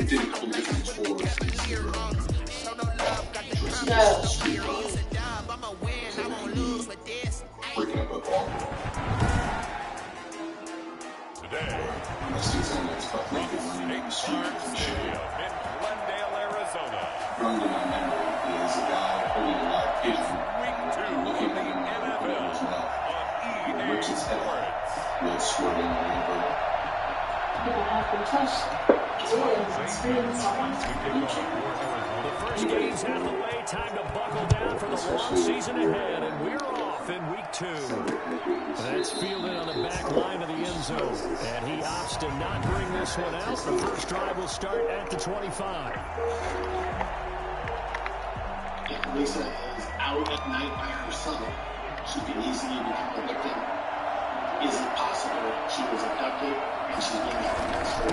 did a couple different tours. Breaking up a ball. Today, Unless he's on that stuff, make it running in the street and shit. in Glendale, Arizona. Running in my memory is a guy holding a live pigeon and looking at him in his mouth. He rips his head off, blood squirting all over. People have been touched. Experience someone. The first game's out of the way. Time to buckle down for the long season ahead. And we're off in week 2. That's fielded on the back line of the end zone. And he opts to not bring this one out. The first drive will start at the 25. If Lisa is out at night by herself, she could easily become a victim. Is it possible she was abducted and she's being held against her?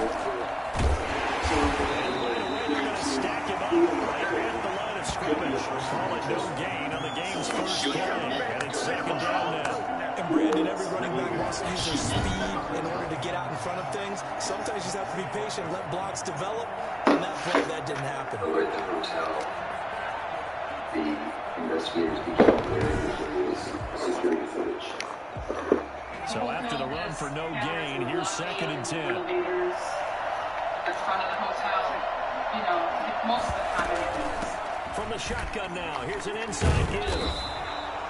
They're going to stack him up right at the line of scrimmage. Call it no gain on the game's first play. And it's second down now. And Brandon, every running back wants to use their speed in order to get out in front of things. Sometimes you just have to be patient, let blocks develop. On that play, that didn't happen. Over at the hotel, the investigators became aware that there was security footage. So after the run for no gain, here's second and 10. In front of the hotel, you know, most of the time it is. From the shotgun now, here's an inside give.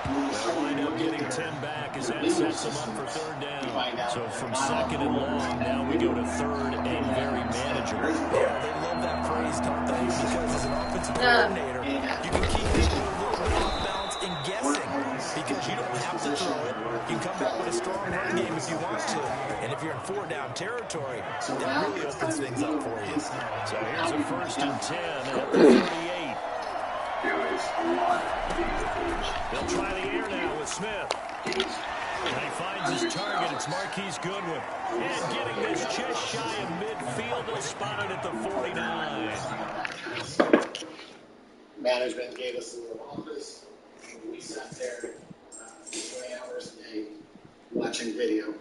They'll wind up getting 10 back as that sets them up for third down. So from second and long, now we go to third and very manageable. Yeah, they love that phrase, don't they? Because as an offensive coordinator, you can keep people a little bit off balance and guessing because you don't have to throw it. You can come back with a strong run game if you want to. And if you're in 4-down territory, that really opens things up for you. So here's a first and 10 at the 38. They'll try the air now with Smith. And he finds his target. It's Marquise Goodwin. And getting this just shy of midfield. They'll spot it at the 49. Management gave us a little office. We sat there 20 hours a day watching video.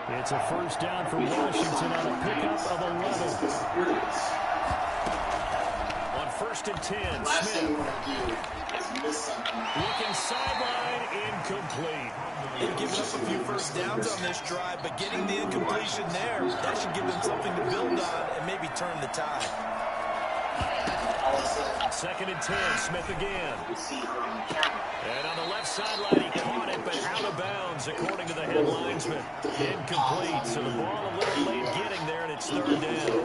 It's a first down for Washington on a pickup of 11. On first and 10, Last thing we Smith want to do is miss something. looking sideline, incomplete. They've given up a few first downs on this drive, but getting the incompletion there, that should give them something to build on and maybe turn the tide. Second and 10, Smith again. We see her on the camera. And on the left sideline, he caught it, but out of bounds, according to the head linesman. Incomplete, so the ball a little late getting there, and it's third down.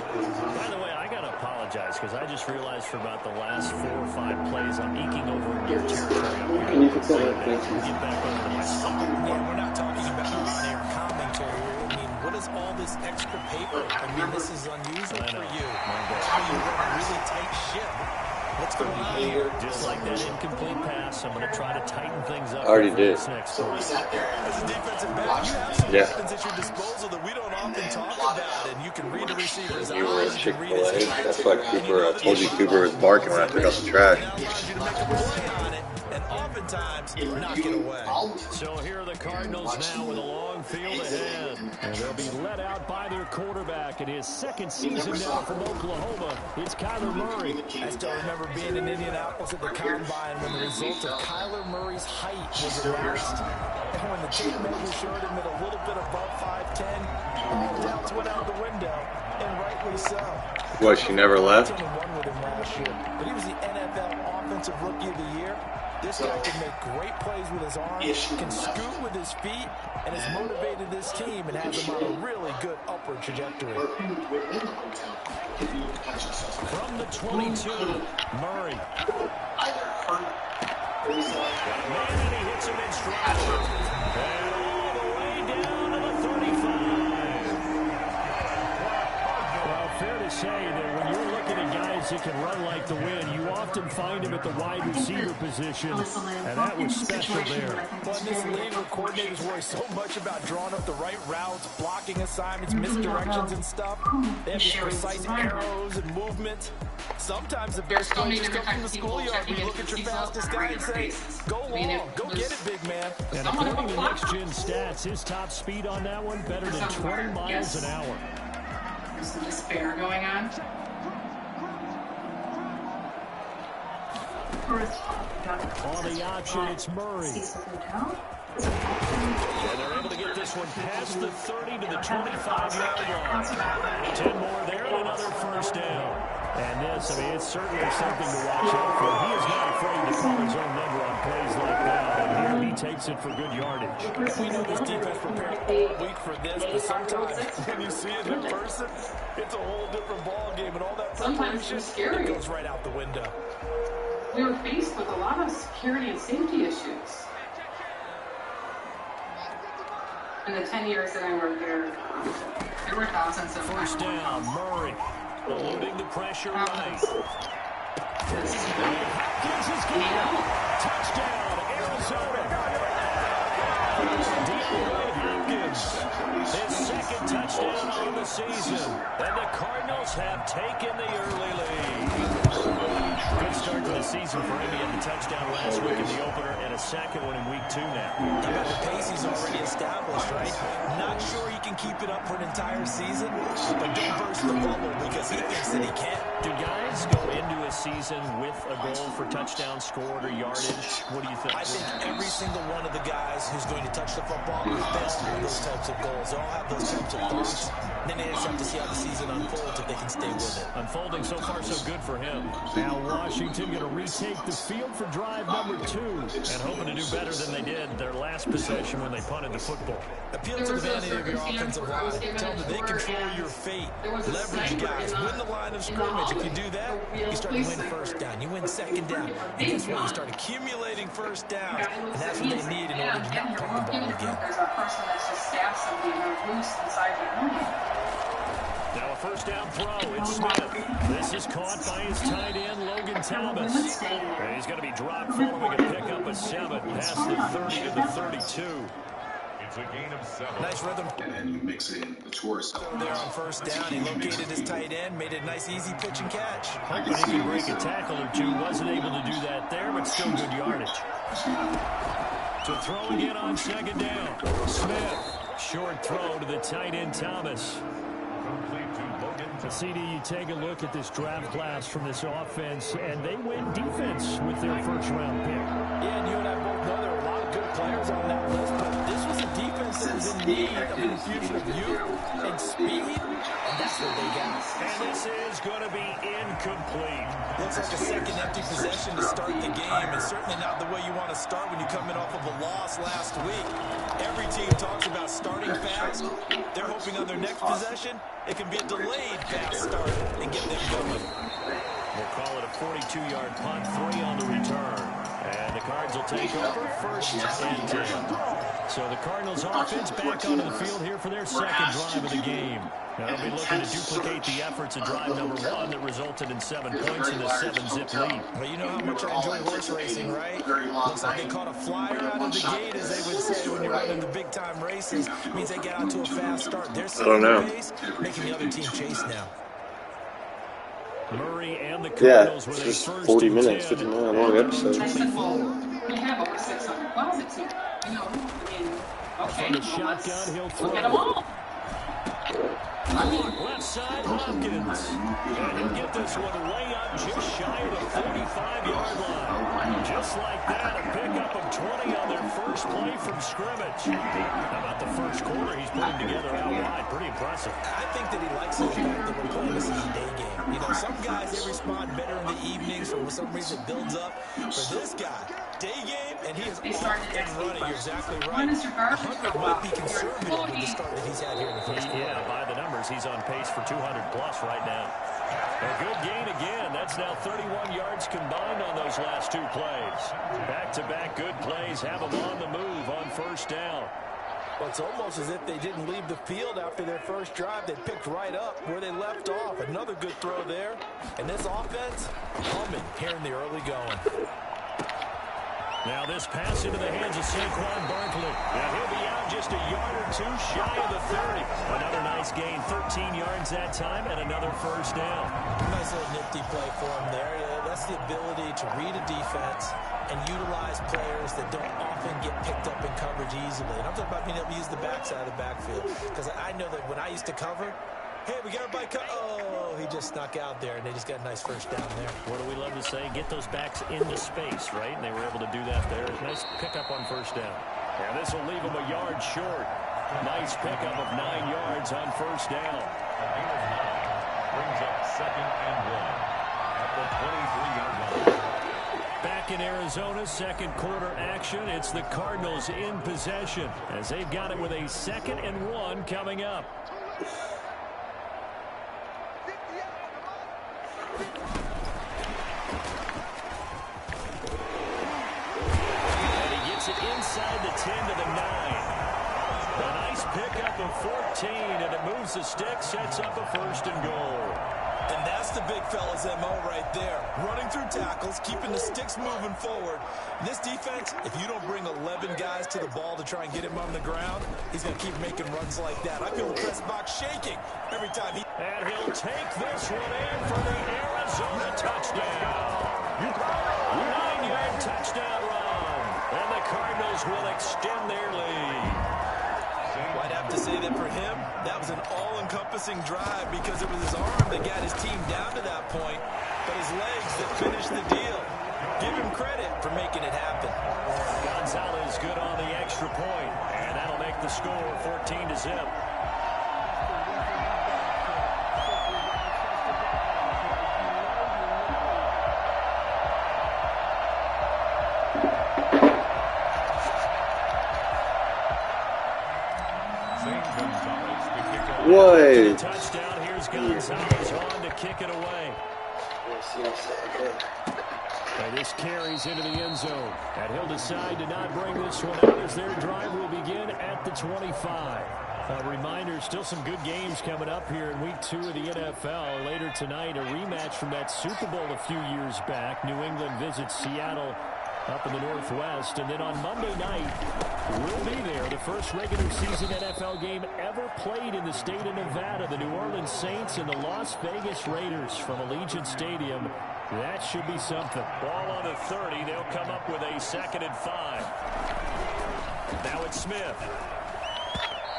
By the way, I got to apologize, because I just realized for about the last 4 or 5 plays, I'm eking over in your territory up here. Can you fix that? Thank you. Get back over to my spot. Yeah, we're not talking about on-air commentary. I mean, what is all this extra paper? I mean, this is unusual for you. How you run a really tight ship. What's going on here? Just like that incomplete pass, I'm going to try to tighten things up. I already did. Next So we sat there As a and defensive back, you have some Yeah. weapons at your disposal that we don't often talk about, and you can read the receiver's You were eyes, at you can read his Chick-fil-A. hands. That's why Cooper, I told you Cooper was barking when I took out the trash. Now allows you to make a play on it, and oftentimes knock it away. So here are the Cardinals now with a long field ahead. And they'll be let out by their quarterback in his second season now from Oklahoma. It's Kyler Murray. I still remember being in Indianapolis at the Combine when the result of Kyler Murray's height was announced. And when the tape measure showed him at a little bit above 5'10", all doubts went out the window, and rightly so. What, she never left? Won with him last year, but he was the NFL Offensive Rookie of the Year. This guy can make great plays with his arms, can scoot with his feet, and has motivated this team and has them on a really good upward trajectory. From the 22, Murray. Man, and he hits him in stride. And all the way down to the 35. Well, fair to say that when you're looking at guys that can run like the wind, you often find him at the wide receiver position, and that was special there. Well, in this league, where coordinators worry so much about drawing up the right routes, blocking assignments, misdirections and stuff, they have these precise arrows and movements. Sometimes the best coaches come from the schoolyard when you look at your fastest guy and say, go long, go get it, big man. And according to next-gen stats, his top speed on that one, better than 20 miles an hour. There's some despair going on. On the option, it's Murray. And they're able to get this one past the 30 to the 25-yard line. 10 more there and another first down. And this, I mean, it's certainly something to watch out for. He is not afraid to call his own number on plays like that. And here he takes it for good yardage. We know this defense prepared all week for this, but sometimes when you see it in person, it's a whole different ball game, and all that preparation, it goes right out the window. We were faced with a lot of security and safety issues. In the 10 years that I worked there were thousands of first down, Murray eluding the pressure right. Hopkins is good. Touchdown, Arizona. Hopkins, his second touchdown on the season. And the Cardinals have taken the early lead. Good start to the season for him. He had the touchdown last week in the opener and a second one in week 2 now. How about the pace he's already established, right? Not sure he can keep it up for an entire season, but don't burst the bubble because he thinks that he can. Do guys go into a season with a goal for touchdown scored or yardage? What do you think? I think every single one of the guys who's going to touch the football, they all have those types of goals. They all have those types of thoughts. Then they just have to see how the season unfolds if they can stay with it. Unfolding so far so good for him. Now Washington going to retake the field for drive number 2 and hoping to do better than they did their last possession when they punted the football. Appeal to the vanity of your offensive line. Tell them they control your fate. Leverage guys. Win the line of scrimmage. If you do that, you start to win first down. You win second down. And guess what? You start accumulating first downs. And that's what they need in order to not punt the ball again. There's a person that's just stabbed somebody and they're loose inside the onion. Now a first down throw. It's Smith. This is caught by his tight end, Logan Thomas. And he's going to be dropped following a pickup of 7 past the 30 to the 32. It's a gain of 7. Nice rhythm. And then you mix in the torso. There on first down, he located his tight end, made it a nice, easy pitch and catch. Hoping he could break a tackle or two. Wasn't able to do that there, but still good yardage. To throw again on second down. Smith. Short throw to the tight end, Thomas. CD, you take a look at this draft class from this offense, and they win defense with their first-round pick. Yeah, and you and I both know there were a lot of good players on that list, but this was a defense that was in need of an infusion of youth and speed, and that's what they got. And this is going to be incomplete. Looks like a second empty possession to start the game, and certainly not the way you want to start when you come in off of a loss last week. Every team talks about starting fast. They're hoping on their next possession, it can be a delayed fast start and get them going. We'll call it a 42-yard punt, 3 on the return. And the Cards will take over first and 10. So the Cardinals offense back onto the field here for their second drive of the game. Now they'll be looking to duplicate the efforts of drive number 1 that resulted in 7 points in the 7-zip lead. Well, you know how much I enjoy horse racing, right? Looks like they caught a flyer out of the gate, as they would say when you're running the big-time races. It means they get out to a fast start. They're setting the pace, making the other team chase now. Murray and the Cardinals were their first 40 minutes, 59 long episode. We have over 600 closets here. You know, I mean, okay. From the shotgun, he'll throw. Look at them all. Left side, Hopkins. And he'll get this one way up just shy of the 45-yard line. Just like that, a pickup of 20 on their first play from scrimmage. How about the first quarter he's putting together out wide? Pretty impressive. I think that he likes the fact that we're playing this as a day game. You know, some guys, they respond better in the evenings or for some reason it builds up. For this guy, day game, and he is off and running. You're exactly right. 100 might be conservative with the start that he's had here in the first quarter. Yeah, by the numbers, he's on pace for 200-plus right now. A good gain again. That's now 31 yards combined on those last 2 plays. Back-to-back good plays have them on the move on first down. Well, it's almost as if they didn't leave the field after their first drive. They picked right up where they left off. Another good throw there. And this offense, humming here in the early going. Now this pass into the hands of Saquon Barkley. Now he'll be out just a yard or 2 shy of the 30. Another nice gain, 13 yards that time, and another first down. Nice little nifty play for him there. That's the ability to read a defense and utilize players that don't often get picked up in coverage easily. And I'm talking about being able to use the backside of the backfield. Because I know that when I used to cover, Hey, we got everybody cut. Oh, he just snuck out there, and they just got a nice first down there. What do we love to say? Get those backs into space, right? And they were able to do that there. Nice pickup on first down. And this will leave them a yard short. Nice pickup of 9 yards on first down. Brings up 2nd and 1 at the 23-yard line. Back in Arizona, second quarter action. It's the Cardinals in possession as they've got it with a 2nd and 1 coming up. And he gets it inside the 10 to the 9. A nice pickup of 14, and it moves the stick, sets up a 1st and goal. And that's the big fella's MO right there. Running through tackles, keeping the sticks moving forward. This defense, if you don't bring 11 guys to the ball to try and get him on the ground, he's going to keep making runs like that. I feel the press box shaking every time he... And he'll take this one in for the Arizona touchdown. 9-yard touchdown run. And the Cardinals will extend their lead. I'd have to say that for him, that was an all-encompassing drive because it was his arm that got his team down to that point, but his legs that finished the deal. Give him credit for making it happen. Gonzalez good on the extra point, and that'll make the score 14-0. What? Touchdown. Here's Gonzalez on to kick it away. And this carries into the end zone. And he'll decide to not bring this one out as their drive will begin at the 25. A reminder, still some good games coming up here in week 2 of the NFL. Later tonight, a rematch from that Super Bowl a few years back. New England visits Seattle up in the Northwest. And then on Monday night, we'll be there. The first regular season NFL game ever played in the state of Nevada. The New Orleans Saints and the Las Vegas Raiders from Allegiant Stadium. That should be something. Ball on the 30. They'll come up with a 2nd and 5. Now it's Smith.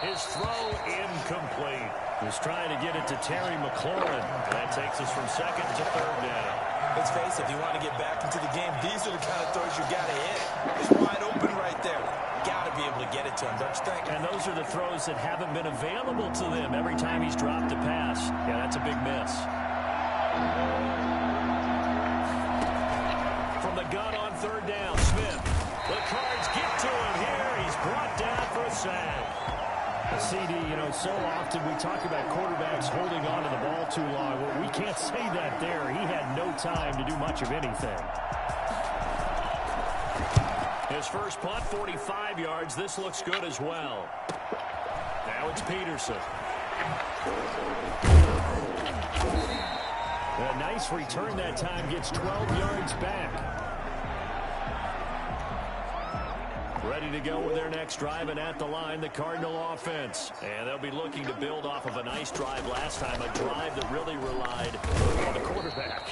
His throw incomplete. He's trying to get it to Terry McLaurin. That takes us from 2nd to 3rd down. Let's face it, if you want to get back into the game, these are the kind of throws you got to hit. He's wide open right there. Got to be able to get it to him, don't you think? And those are the throws that haven't been available to them every time he's dropped a pass. Yeah, that's a big miss. From the gun on 3rd down, Smith. The Cards get to him here. He's brought down for a sack. CD, so often we talk about quarterbacks holding on to the ball too long. Well, we can't say that there. He had no time to do much of anything. His first punt, 45 yards. This looks good as well. Now it's Peterson. A nice return that time. Gets 12 yards back. Ready to go with their next drive, and at the line, the Cardinal offense. And they'll be looking to build off of a nice drive last time, a drive that really relied on the quarterback.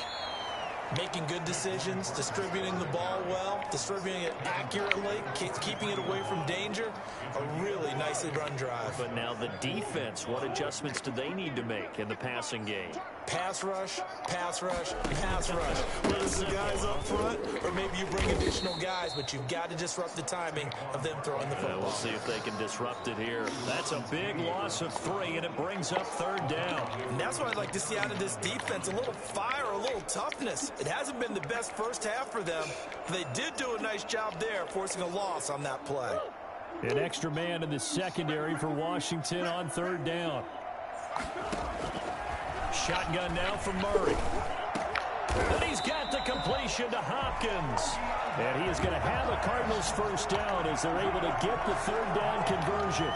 Making good decisions, distributing the ball well, distributing it accurately, keeping it away from danger. A really nicely run drive. But now the defense, what adjustments do they need to make in the passing game? Pass rush, pass rush, pass rush. Whether it's the guys up front or maybe you bring additional guys, but you've got to disrupt the timing of them throwing the football. We'll see if they can disrupt it here. That's a big loss of 3, and it brings up 3rd down. And that's what I'd like to see out of this defense, a little fire, a little toughness. It hasn't been the best first half for them. They did do a nice job there, forcing a loss on that play. An extra man in the secondary for Washington on 3rd down. Shotgun now from Murray. And he's got the completion to Hopkins. And he is going to have a Cardinals first down as they're able to get the 3rd down conversion.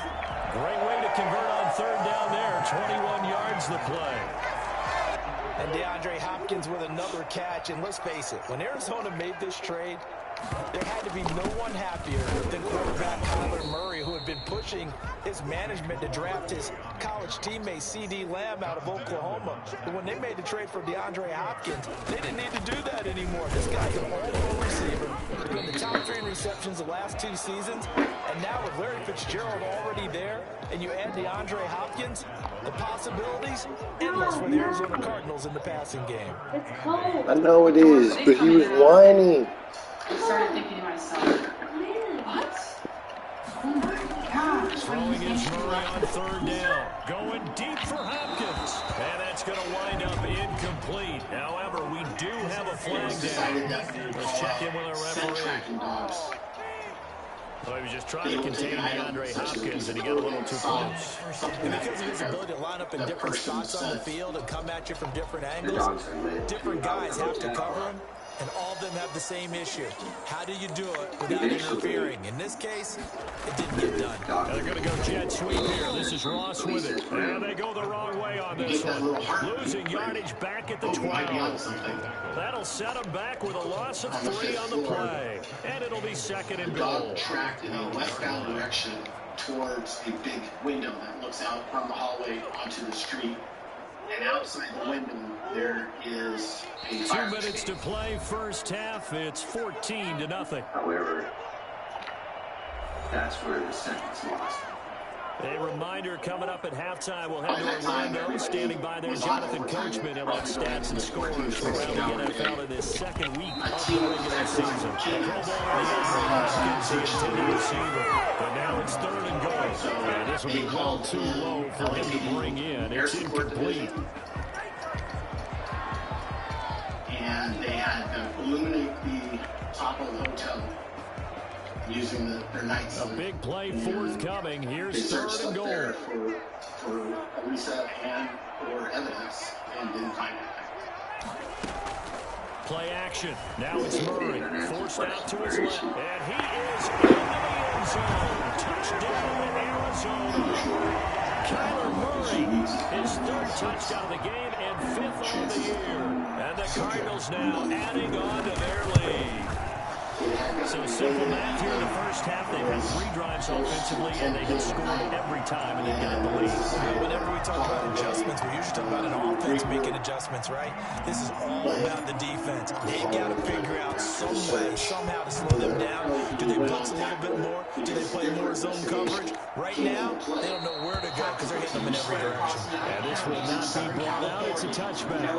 Great way to convert on 3rd down there. 21 yards the play. And DeAndre Hopkins with another catch. And let's face it, when Arizona made this trade, there had to be no one happier than quarterback Kyler Murray, who had been pushing his management to draft his college teammate C.D. Lamb out of Oklahoma. But when they made the trade for DeAndre Hopkins, they didn't need to do that anymore. This guy's an all-pro receiver. He's been the top 3 in receptions the last 2 seasons. And now with Larry Fitzgerald already there, and you add DeAndre Hopkins, the possibilities endless for the Arizona Cardinals in the passing game. I know it is, but he was whining. I started thinking to myself, what? Oh my gosh. Throwing is Murray on 3rd down. Going deep for Hopkins. And that's going to wind up incomplete. However, we do have a flag down. Let's check in with our referee. So he was just trying to contain DeAndre Hopkins, and he got a little too close. And because of his ability to line up in different spots on the field and come at you from different angles, different guys have to cover him, and all of them have the same issue. How do you do it without interfering? In this case, it didn't get done. Now they're going to go jet sweep here. This is Ross with it. And they go the wrong way on this one. Losing yardage back at the 12. That'll set them back with a loss of 3 on the play. And it'll be 2nd and goal. Tracked in a westbound direction towards a big window that looks out from the hallway onto the street. And outside the window, there is a 2 minutes to play first half. It's 14-0. However, that's where the sentence lost. A reminder coming up at halftime. We'll head to Orlando. Standing by there, Jonathan Coachman. He'll have stats and scores from around the NFL in this 2nd week of the regular season. Pro Bowl Hopkins, the intended receiver. But now it's 3rd and goal. And this will be well too low for him to bring in. It's incomplete. And they had to illuminate the top of the hotel using their nights. A big play forthcoming. Here's 3rd and goal. For Elisa and or evidence, and didn't find anything. Play action. Now it's Murray. Forced out to his left. And he is in the end zone. Touchdown, Arizona. Kyler Murray, his 3rd touchdown of the game and 5th on the year. And the Cardinals now adding on to their lead. So simple math here in the first half. They've had 3 drives offensively, and they have scored every time, and they've got the lead. Whenever we talk about adjustments, we usually talk about an offense making adjustments, right? This is all about the defense. They've got to figure out some way, somehow to slow them down. Do they blitz a little bit more? Do they play more zone coverage? Right now, they don't know where to go because they're hitting them in every direction. And this will not be brought out. It's a touchback. Now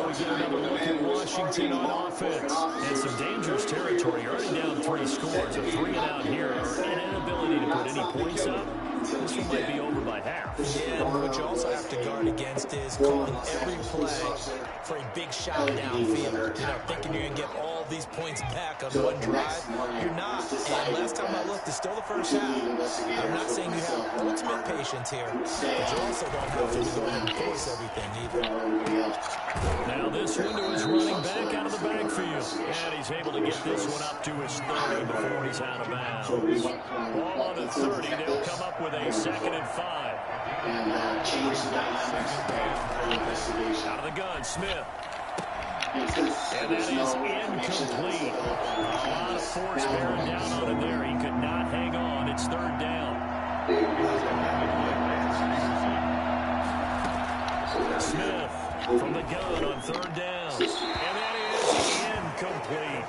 we get another look at Washington on offense. And some dangerous territory. Already down 3 scores. A 3-and-out here. An inability to put any points up. This one might be over by half. Yeah, what you also have to guard against is calling every play for a big shot downfield. You know, thinking you're going to get all these points back on one drive. You're not. And last time I looked, it's still the first half. I'm not saying you have ultimate patience here, but you also don't have to go and force everything either. Now this window is running back out of the backfield. And he's able to get this one up to his 30 before he's out of bounds. Ball on the 30. They'll come up with a 2nd and 5. And change the dynamics. Out of the gun, Smith. And that is incomplete. A lot of force bearing down on him there. He could not hang on. It's 3rd down. Smith from the gun on 3rd down. And that is incomplete.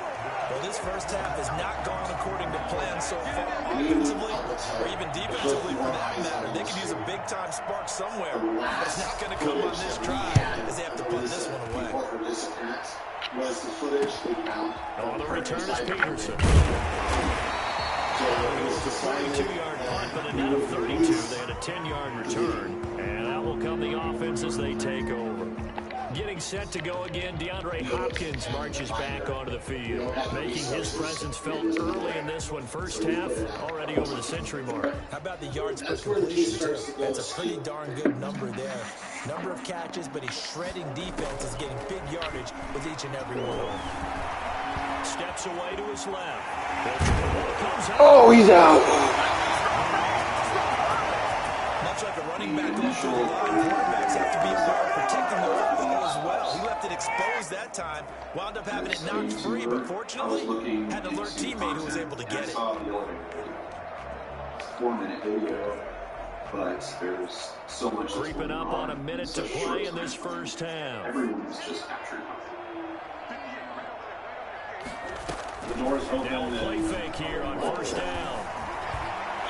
Well, this first half has not gone according to plan so far, offensively or even defensively for that matter. They could use a big-time spark somewhere, but it's not going to come on this drive as they have to put this one away. Was the footage they found? On the return is Peterson. It was a 42-yard punt, but a net of 32. They had a 10-yard return, and that will come the offense as they take over. Getting set to go again, DeAndre Hopkins marches back onto the field, making his presence felt early in this one. First half, already over the century mark. How about the yards per completion, too? That's a pretty darn good number there. Number of catches, but he's shredding defenses, getting big yardage with each and every one of them. Steps away to his left. Oh, he's out. Much like a running back going through the line, quarterbacks have to be aware of protecting the football as well. He left it exposed that time, wound up having it knocked free, but fortunately had an alert teammate who was able to get it. 4-minute video. but there's so much. Creeping up on a minute to play in this first half. Everyone is just captured. The door's open. Now play fake here on first down.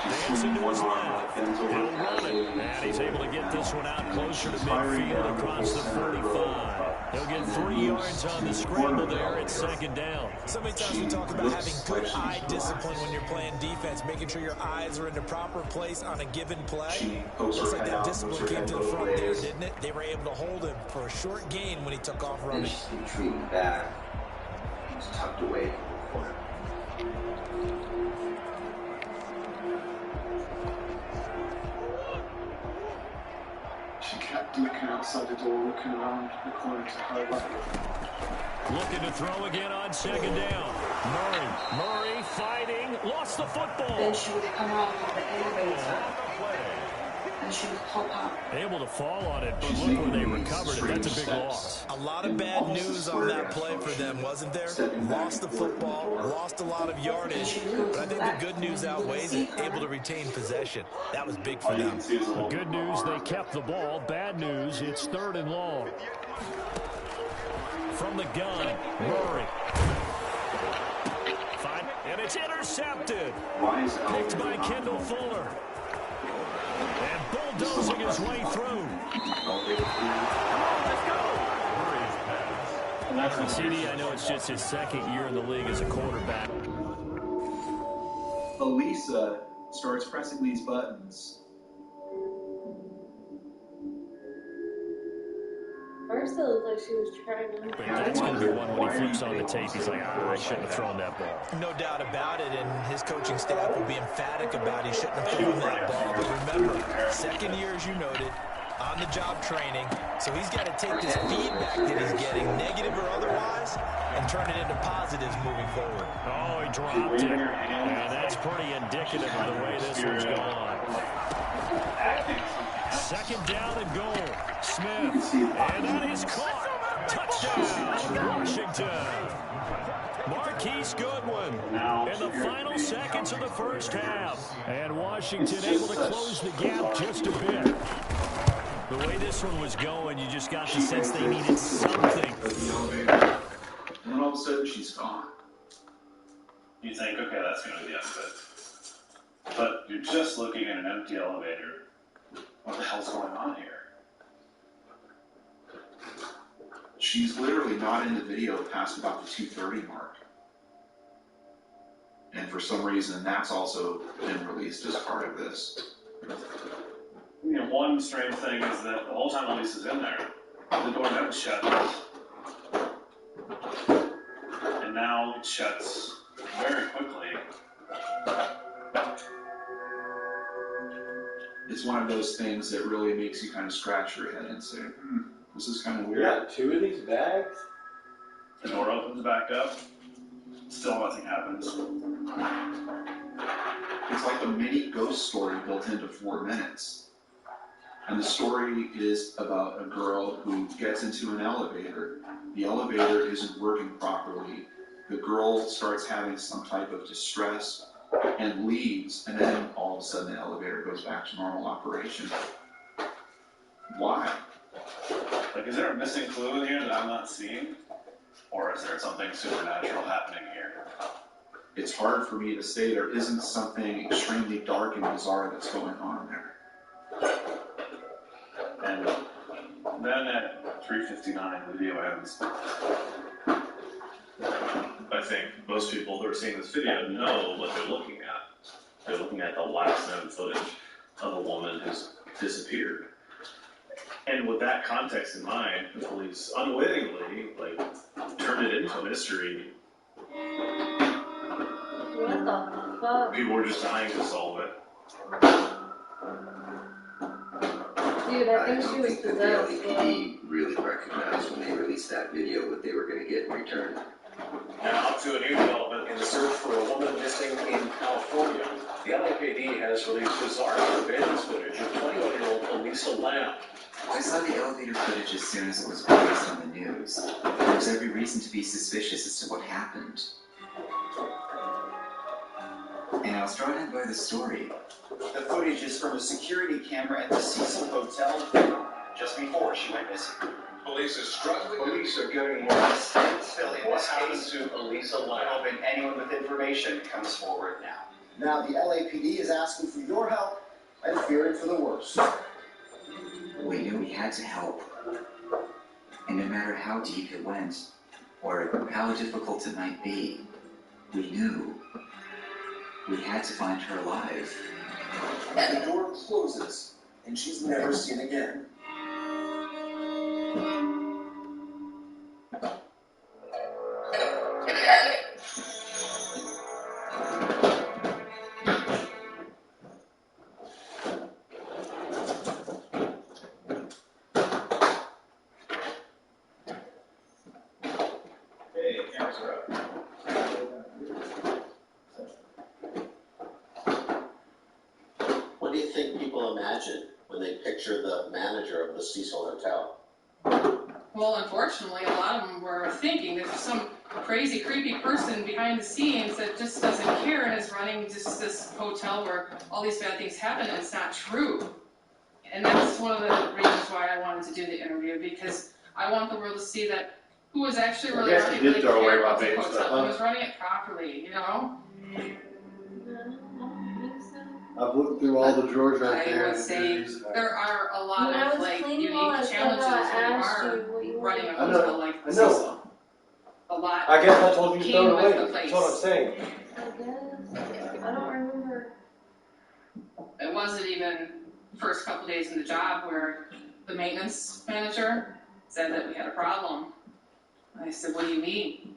Dancing to his left. He'll run it. And he's able to get this one out closer to midfield across the 45. He'll get 3 yards on the scramble there at second down. So many times we talk about having good eye discipline when you're playing defense, making sure your eyes are in the proper place on a given play. Looks like that discipline came to the front there, didn't it? They were able to hold him for a short gain when he took off running. She's retreating back. He's tucked away from the corner. She kept looking outside the door, looking around the corner to her left. Looking to throw again on second down. Murray fighting, lost the football. Then she would come out of the elevator. And she would pop up. Able to fall on it, but look where they recovered it. That's a big loss. A lot of bad news on that play for them, wasn't there? Lost the football, lost a lot of yardage, but I think the good news outweighs it, able to retain possession. That was big for them. The good news, they kept the ball. Bad news, it's 3rd and long. From the gun, Murray. Fine, and it's intercepted. Picked by Kendall Fuller. And bulldozing his way through. CD, I know it's just his 2nd year in the league as a quarterback. Elisa starts pressing these buttons. First, it looked like she was trying to. But that's going to be one when he flips on the tape. He's like, I shouldn't have thrown that ball. No doubt about it, and his coaching staff will be emphatic about he shouldn't have thrown that ball. But remember, 2nd year, as you noted, on-the-job training, so he's got to take this feedback that he's getting, negative or otherwise, and turn it into positives moving forward. Oh, he dropped it. And that's pretty indicative of the way this one's going. 2nd down and goal. Smith. And that is caught. Touchdown, Washington. Marquise Goodwin in the final seconds of the first half. And Washington able to close the gap just a bit. The way this one was going, you just got the sense they needed something. And then all of a sudden, she's gone. You think, okay, that's going to be the exit. But you're just looking at an empty elevator. What the hell's going on here? She's literally not in the video past about the 2:30 mark. And for some reason, that's also been released as part of this. You know, one strange thing is that the whole time Elisa's in there, the door never shuts. And now it shuts very quickly. It's one of those things that really makes you kind of scratch your head and say, this is kind of weird. Yeah, 2 of these bags? The door opens back up. Still nothing happens. It's like a mini ghost story built into 4 minutes. And the story is about a girl who gets into an elevator. The elevator isn't working properly. The girl starts having some type of distress and leaves, and then all of a sudden the elevator goes back to normal operation. Why? Like, is there a missing clue in here that I'm not seeing? Or is there something supernatural happening here? It's hard for me to say. There isn't something extremely dark and bizarre that's going on there. And then at 3:59, the video ends. I think most people who are seeing this video know what they're looking at. They're looking at the last known footage of a woman who's disappeared. And with that context in mind, the police unwittingly, turned it into a mystery. What the fuck? People were just dying to solve it. Dude, I think she was the LAPD really recognized when they released that video what they were going to get in return. Now to a new development in the search for a woman missing in California. The LAPD has released bizarre surveillance footage of 21-year-old Elisa Lamb. I saw the elevator footage as soon as it was released on the news. There was every reason to be suspicious as to what happened. And I was drawn in by the story. The footage is from a security camera at the Cecil Hotel just before she went missing. Police are struggling. Police are getting more. In this case, to Elisa Lamb, hoping anyone with information comes forward now. Now the LAPD is asking for your help and fearing for the worst. We knew we had to help. And no matter how deep it went, or how difficult it might be, we knew we had to find her alive. The door closes, and she's never seen again. Hey, cameras are up. What do you think people imagine when they picture the manager of the Cecil Hotel? Well, unfortunately, a lot of them were thinking there's some crazy, creepy person behind the scenes that just doesn't care and is running just this hotel where all these bad things happen, and it's not true. And that's one of the reasons why I wanted to do the interview, because I want the world to see that who was actually really running the hotel, who was running it properly, you know? I've looked through all the drawers right there. I would say there are a lot of like unique challenges when you are running a hotel like Cecil. A lot. I guess I told you to came throw it with away. the place. That's what I'm saying. I guess. I don't remember. It wasn't even the first couple days in the job where the maintenance manager said that we had a problem. I said, what do you mean?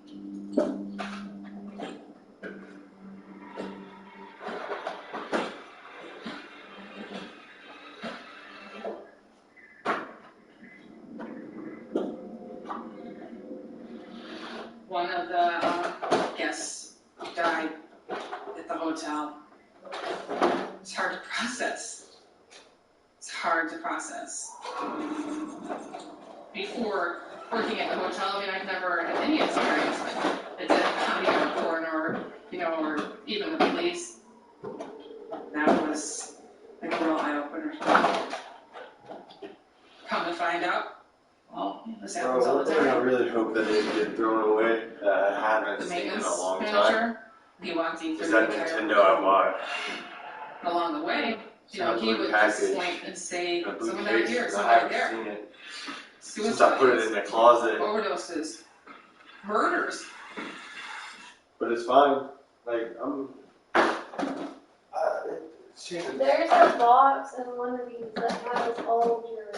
One of the guests died at the hotel. It's hard to process. It's hard to process. Before working at the hotel, I mean, I've never had any experience with a dead body or a coroner, you know, or even the police. That was like a real eye-opener. Come to find out, well, this happens all the time. I really hope that it didn't get thrown away. I haven't The seen in a maintenance long time. manager, he walked in through Is the that entire Nintendo I bought? along the way, you know, he would package. just point and say, A blue someone died case, here, I someone died haven't there. seen it Suicides, since I put it in the closet. overdoses, murders. But it's fine. Like, I'm... There's a box in one of these that has all your.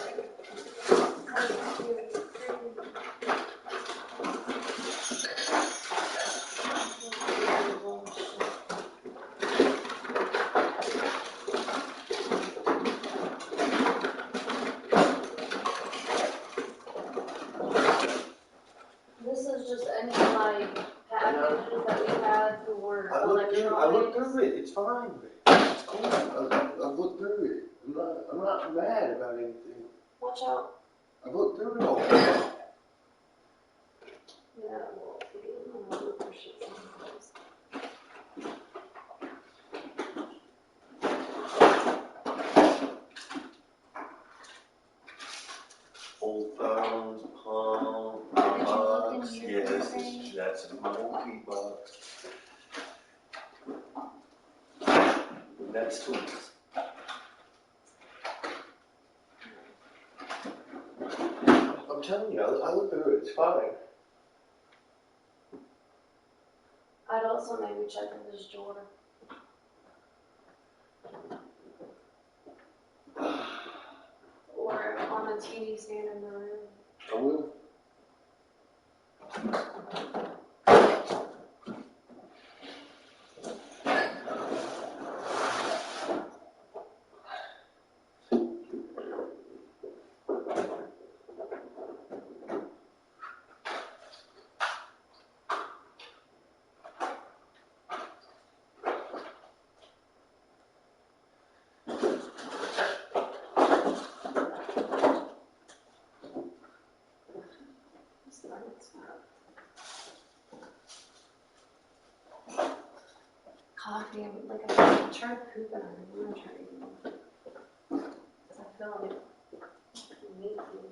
This is just any like packages that we had for I looked electronics. through it. It's fine. It's cool. I've looked through it. I'm not mad about anything. Watch out. I've looked through it all. Yeah, well, we don't know for shit sometimes. Old phones, palm, box. Yes, that's my old box. That's tools. I'm telling you, I looked through it. It's fine. I'd also maybe check in this drawer. Or on the TV stand in the room. I will. coffee. I tried pooping on it. I'm gonna try it again. Because I feel like I need to.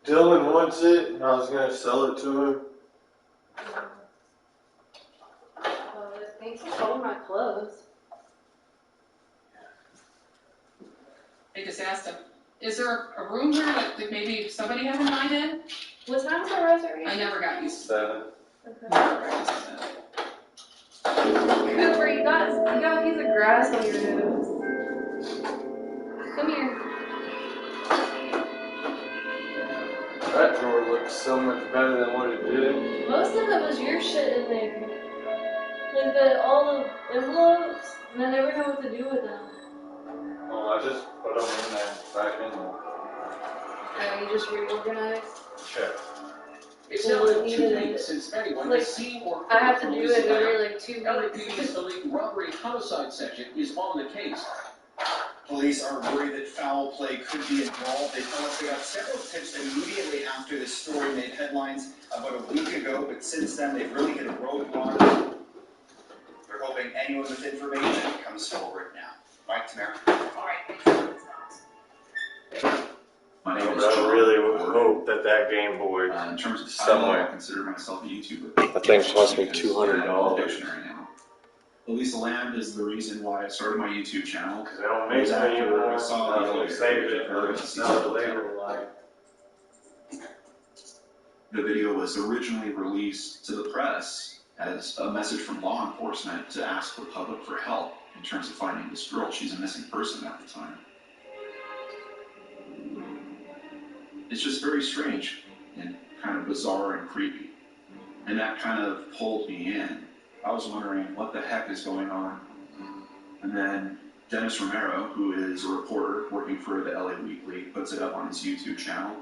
Dylan wants it, and I was gonna sell it to him. Thanks for folding my clothes. I just asked him, is there a room here that maybe somebody has in mind in? What time's the reservation? I never got used to 7. that. Never got used to that. Cooper, you got a piece of grass on your nose. Come here. That drawer looks so much better than what it did. Most of it was your shit in there. Like all the envelopes, and I never know what to do with them. Oh, I just put them in there, back in there. Oh, you just reorganized? Check. It's Well, now it been 2 needed weeks it. since anyone Like, has seen or I have heard to from do Lisa it every Lamb. like 2 LAPD's weeks. elite robbery homicide section is on the case. Police are worried that foul play could be involved. They tell us they got several tips immediately after this story made headlines about a week ago, but since then they've really hit a roadblock. They're hoping anyone with information comes forward now. Mike, Tamara. My name No, is but I John. really would hope that that Game Boy In terms of somewhere. title, I consider myself a YouTuber. That thing cost me $200. Dictionary now. Elisa Lamb is the reason why I started my YouTube channel. Because they don't It make was them after anymore. I saw I the was other gonna save it video for of the another Cecil later Hotel. life. The video was originally released to the press as a message from law enforcement to ask the public for help in terms of finding this girl. She's a missing person at the time. It's just very strange and kind of bizarre and creepy. And that kind of pulled me in. I was wondering what the heck is going on. And then Dennis Romero, who is a reporter working for the LA Weekly, puts it up on his YouTube channel.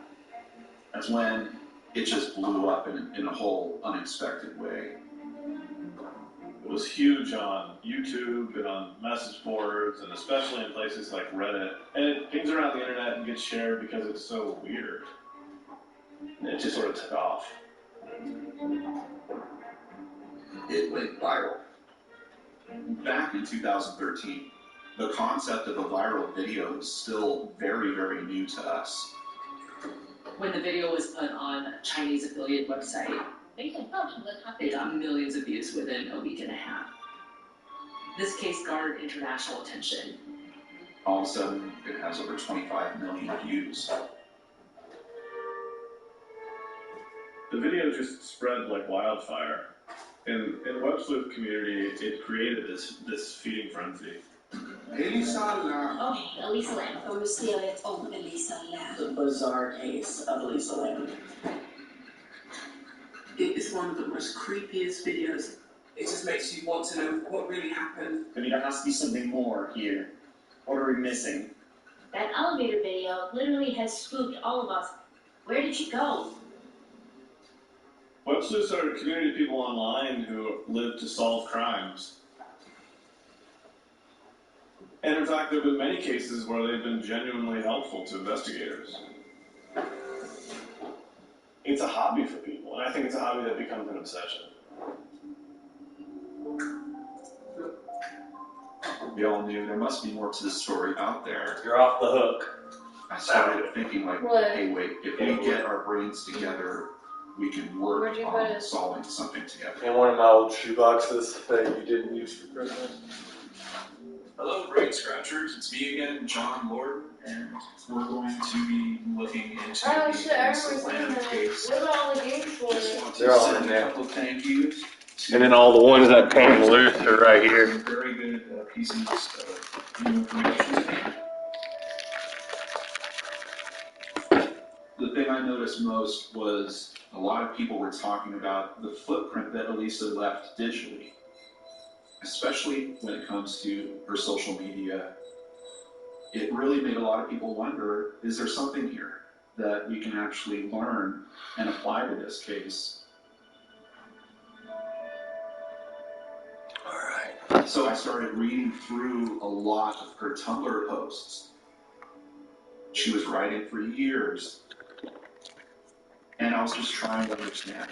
That's when it just blew up in a whole unexpected way. It was huge on YouTube and on message boards, and especially in places like Reddit. And it pings around the internet and gets shared because it's so weird. And it just sort of took off. It went viral. Back in 2013, the concept of a viral video was still very, very new to us. When the video was put on a Chinese affiliate website, it got millions of views within a week and a half. This case garnered international attention. All of a sudden, it has over 25 million views. The video just spread like wildfire. In the web sleuth community, it created this feeding frenzy. Elisa Lamb. Okay, Elisa Lamb. Och mysteriet om Elisa Lamb. The bizarre case of Elisa Lamb. It is one of the most creepiest videos. It just makes you want to know what really happened. I mean, there has to be something more here. What are we missing? That elevator video literally has spooked all of us. Where did she go? Web sleuths are a community of people online who live to solve crimes. And in fact, there have been many cases where they've been genuinely helpful to investigators. It's a hobby for people, and I think it's a hobby that becomes an obsession. We all knew there must be more to this story out there. You're off the hook. I started thinking like, What? hey, wait, if we get our brains together, we can work Where'd you put on it? solving something together. In one of my old shoeboxes that you didn't use for Christmas. Hello, Brain Scratchers. It's me again, John Lord, and we're going to be looking into Oh the shit, I remember Elisa seeing Lamb that. case. What about all the games for Just it? want They're to all send in a there. couple thank yous. And then all the ones that came loose are right here. Very good pieces of new information to me. The thing I noticed most was a lot of people were talking about the footprint that Elisa left digitally, especially when it comes to her social media. It really made a lot of people wonder, is there something here that we can actually learn and apply to this case? So I started reading through a lot of her Tumblr posts. She was writing for years. And I was just trying to understand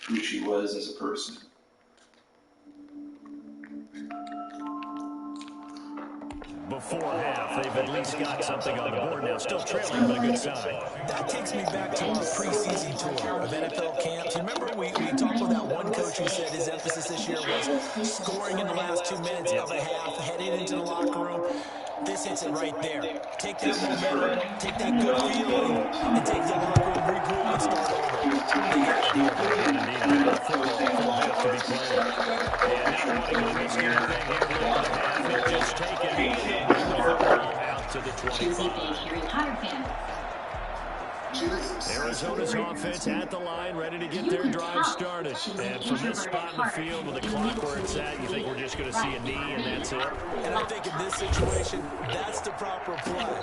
who she was as a person. before half. They've at least got something on the board now. Still trailing, but a good sign. That takes me back to our preseason tour of NFL camps. You remember we talked with that one coach who said his emphasis this year was scoring in the last 2 minutes of a half, heading into the locker room. This hits it right there. Take that momentum, take that good feeling, and take the locker room, regroup, and start over. They got to do it. And indeed, they've got a full half to be played. And not wanting to miss anything here late in the half, he'll just take it easy with the ball out to the 25. Arizona's offense at the line, ready to get their drive started. And from this spot in the field with the clock where it's at, you think we're just going to see a knee and that's it? And I think in this situation, that's the proper play.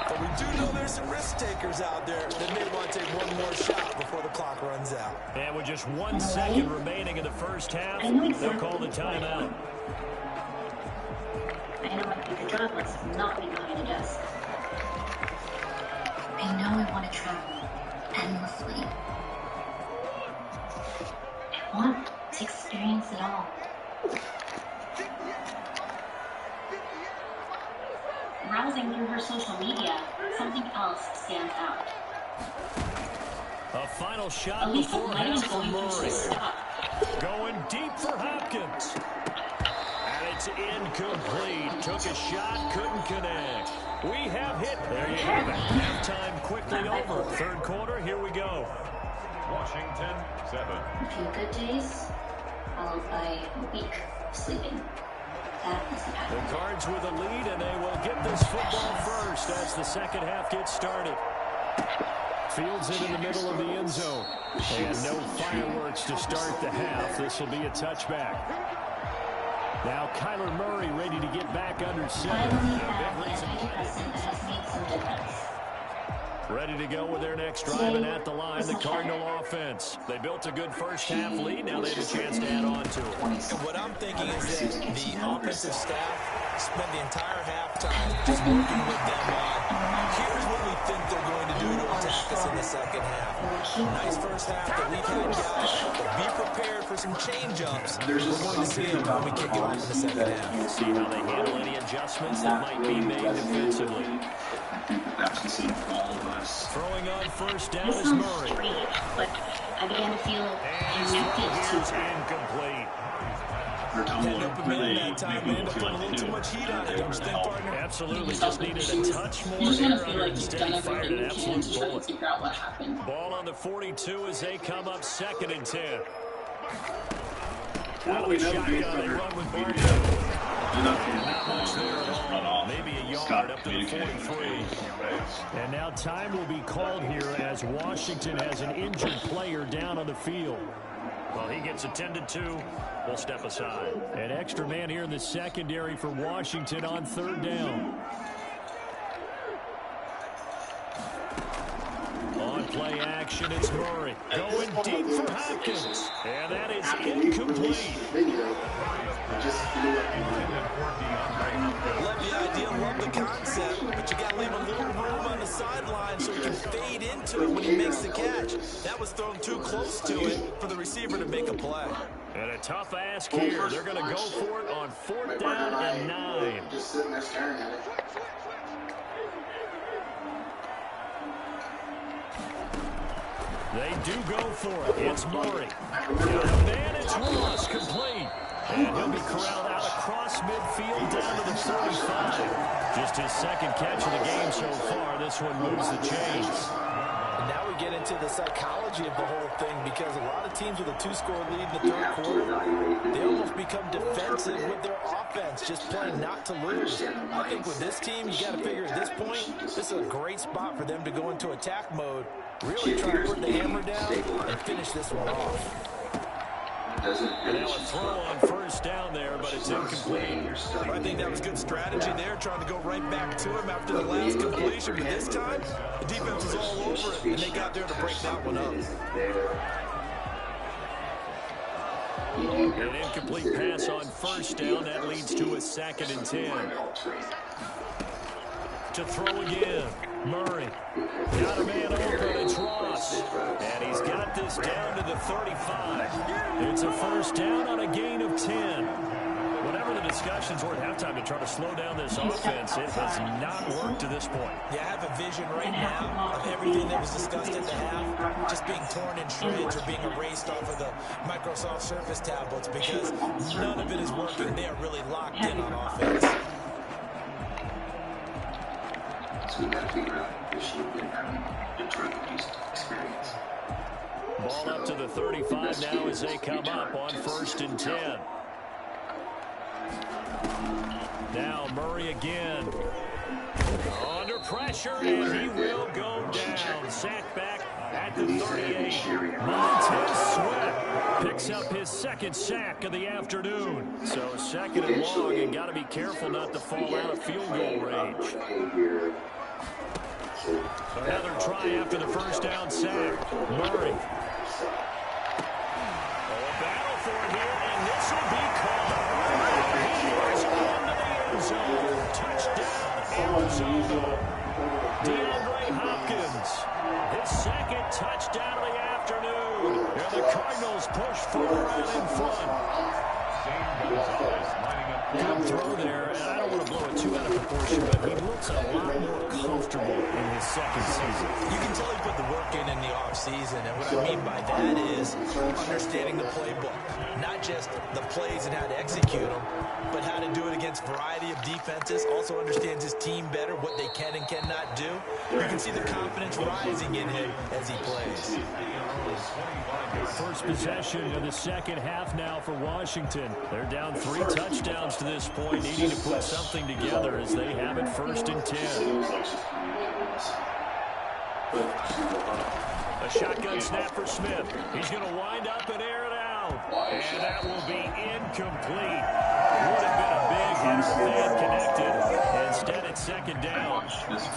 But we do know there's some risk takers out there that may want to take one more shot before the clock runs out. And with just 1 second remaining in the first half, they'll call the timeout. I know I think the job was not be behind a desk. I know I want to travel endlessly. I want to experience it all. Browsing through her social media, something else stands out. A final shot before half for Murray. Going deep for Hopkins. And it's incomplete. Took a shot, couldn't connect. We have hit. There you have it. Halftime quickly over. Third quarter, here we go. Washington, 7. A few good days, followed by a week of sleeping. That is the pattern. The Cards with a lead, and they will get this football first as the second half gets started. Fields it in the middle of the end zone. And no fireworks to start the half. This will be a touchback. Now Kyler Murray ready to get back under center. Ready to go with their next drive and at the line, the Cardinal offense. They built a good first half lead. Now they have a chance to add on to it. And what I'm thinking is that the offensive staff spent the entire halftime just working with them on, here's what we think they're going to do to attack us in the second half. Nice first half that we've had, guys, but be prepared for some change-ups. We're going to see them when we kick it off in the second half. See how they handle any adjustments that might be made defensively. I think that's the same for all of us. Throwing on first down This is sounds Murray. great, but I began to feel connected Here's to incomplete. They're tumbling End up admitting that time, they end up putting a little too much heat on it, don't you think, partner? Absolutely, just needed a touch more You just want air to feel under like the you've steady done fired everything an you can absolute to try to bullet. figure out what happened. Ball on the 42 as they come up 2nd and 10. Out of we the know shotgun, based on they their run with maybe Barnett. not Much there at all. Maybe a yard up to the 43. And now time will be called here as Washington has an injured player down on the field. Well, he gets attended to. We'll step aside. An extra man here in the secondary for Washington on 3rd down. On play action, it's Murray. Going deep for Hopkins. And that is incomplete. Love the idea, love the concept, but you got to leave a little room on the sideline so he can fade into it when he makes the catch. That was thrown too close to it for the receiver to make a play. And a tough ask here. They're going to go for it on 4th down and 9. Just sitting there staring at it. They do go for it. It's Murray. And it's Ross, complete. And he'll be corralled out across midfield down to the 45. Just his 2nd catch of the game so far. This one moves the chains. And now we get into the psychology of the whole thing because a lot of teams with a 2-score lead in the 3rd quarter, they almost become defensive with their offense, just playing not to lose. I think with this team, you got to figure at this point, this is a great spot for them to go into attack mode, really try to put the hammer down and finish this one off. Now a throw on 1st down there, but it's incomplete. I think that was good strategy there, trying to go right back to him after the last completion. But this time, the defense was all over it, and they got there to break that one up. An incomplete pass on 1st down. That leads to a 2nd and 10. To throw again. Murray. Got a man open. It's Ross. And he's got this down to the 35. It's a 1st down on a gain of 10. Whatever the discussions were at halftime to try to slow down this offense, it has not worked to this point. Yeah, I have a vision right now of everything that was discussed at the half just being torn in shreds or being erased off of the Microsoft Surface tablets because none of it is working. They are really locked in on offense. So we got to figure out if she would having a drug abuse experience. Ball up to the 35 now as they come up on 1st and 10. Now Murray again. Under pressure, and he will go down. Sacked back at the 38. Montez Sweat picks up his second sack of the afternoon. So 2nd and long, and got to be careful not to fall out of field goal range. Another try after the first down sack. Murray. A battle for it here, and this will be called. He is into the end zone. Touchdown, Arizona. DeAndre Hopkins. His 2nd touchdown of the afternoon. And the Cardinals push further out in front. Good throw there, and I don't want to blow it too out of proportion, but he looks a lot more comfortable in his 2nd season. You can tell he put the work in the offseason, and what I mean by that is understanding the playbook. Not just the plays and how to execute them, but how to do it against a variety of defenses. Also understands his team better, what they can and cannot do. You can see the confidence rising in him as he plays. First possession of the 2nd half now for Washington. They're down 3 touchdowns to this point, needing to put something together as they have it 1st and 10. A shotgun snap for Smith. He's going to wind up and air it out. And that will be incomplete. Would have been a big hit if they had connected. Instead, it's 2nd down.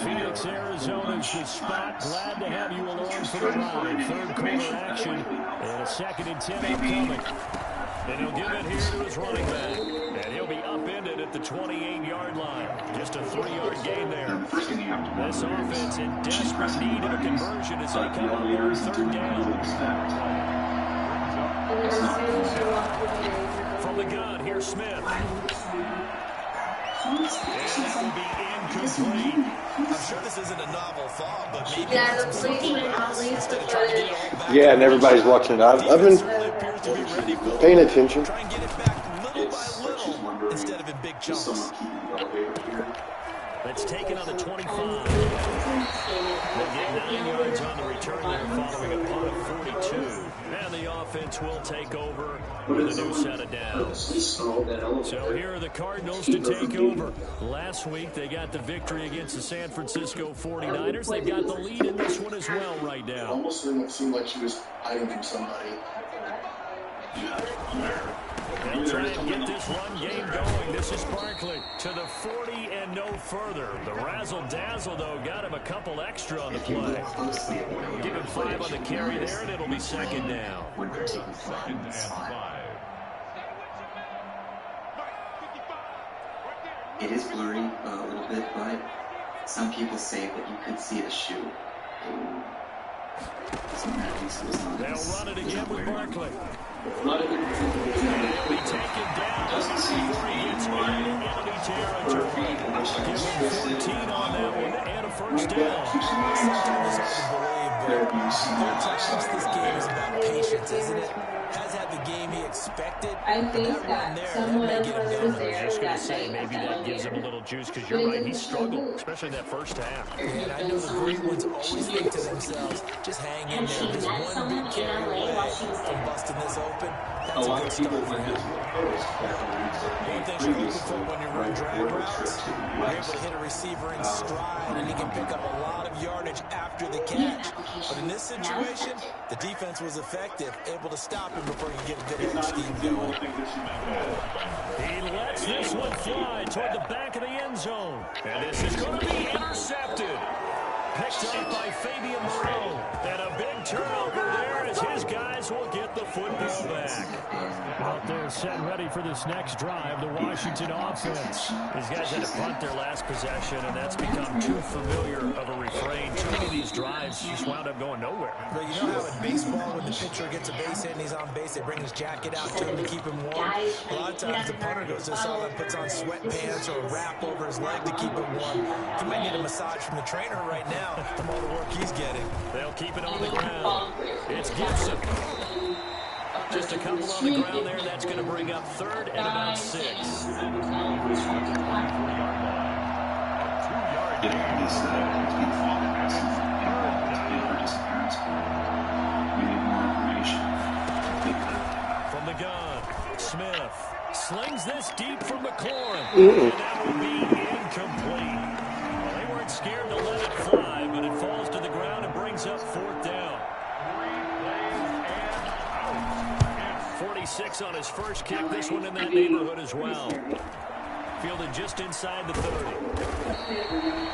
Phoenix, Arizona's the spot. Glad to have you along for the ride. 3rd quarter action. And a 2nd and 10 upcoming. And he'll give it here to his running back. And he'll be upended at the 28-yard line. Just a 3-yard gain there. This offense in desperate need of a conversion as they come up on 3rd down. From the gun, here's Smith. And that will be incomplete. I'm sure this isn't a novel thought, but maybe yeah, and everybody's watching it. I've been paying attention. Try and get it back little by little instead of in big chunks. That's taken on the 25. They get 9 yards on the return there following a punt of 42. And the offense will take over with a new set of downs. So here are the Cardinals to take over. Last week they got the victory against the San Francisco 49ers. They've got the lead in this one as well right now. It almost seemed like she was hiding from somebody. They'll try and get this run game going. This is Barkley to the 40 and no further. The razzle-dazzle, though, got him a couple extra on the play. Give him 5 on the carry there, and it'll be 2nd down. 2nd and 5. It is blurry a little bit, but some people say that you could see the shoe. They'll run it again with Barkley. He'll be taken down before he gets into enemy territory. Give him 14 on that one and a 1st down. Sometimes it's hard to believe, but sometimes this game is about patience, isn't it? Has had the game he expected. I think that someone was there. I was just going to say, maybe that gives him a little juice, because you're right, he struggled, especially in that first half. And I know the great ones always think to themselves, just hang in there. Just one big carry away from busting this open. That's a good start for him. One thing you're looking for when you run drag routes, you're able to hit a receiver in stride, and he can pick up a lot of yardage after the catch. But in this situation, the defense was effective, able to stop him before he could get a good edge scheme going. He lets this one fly toward the back of the end zone. And this is going to be intercepted. Picked up by Fabian Moreau. And a big turnover there as his guys will get the football back. Out there set and ready for this next drive, the Washington offense. These guys had to punt their last possession, and that's become too familiar of a refrain. Too many of these drives just wound up going nowhere. But you know how in baseball, when the pitcher gets a base hit and he's on base, they bring his jacket out to him to keep him warm? A lot of times the punter goes to the sideline, puts on sweatpants or a wrap over his leg to keep him warm. He might need a massage from the trainer right now from all the work he's getting. They'll keep it on the ground. It's Gibson. Just a couple on the ground there. That's going to bring up third and about 6. Yeah, he's being followed by some paper disappearance. We need more information. From the gun, Smith slings this deep from McLaurin. And that will be incomplete. Well, they weren't scared to let it fly, but it falls to the ground and brings up 4th down. 46 on his first kick. This one in that neighborhood as well. Fielded just inside the 30.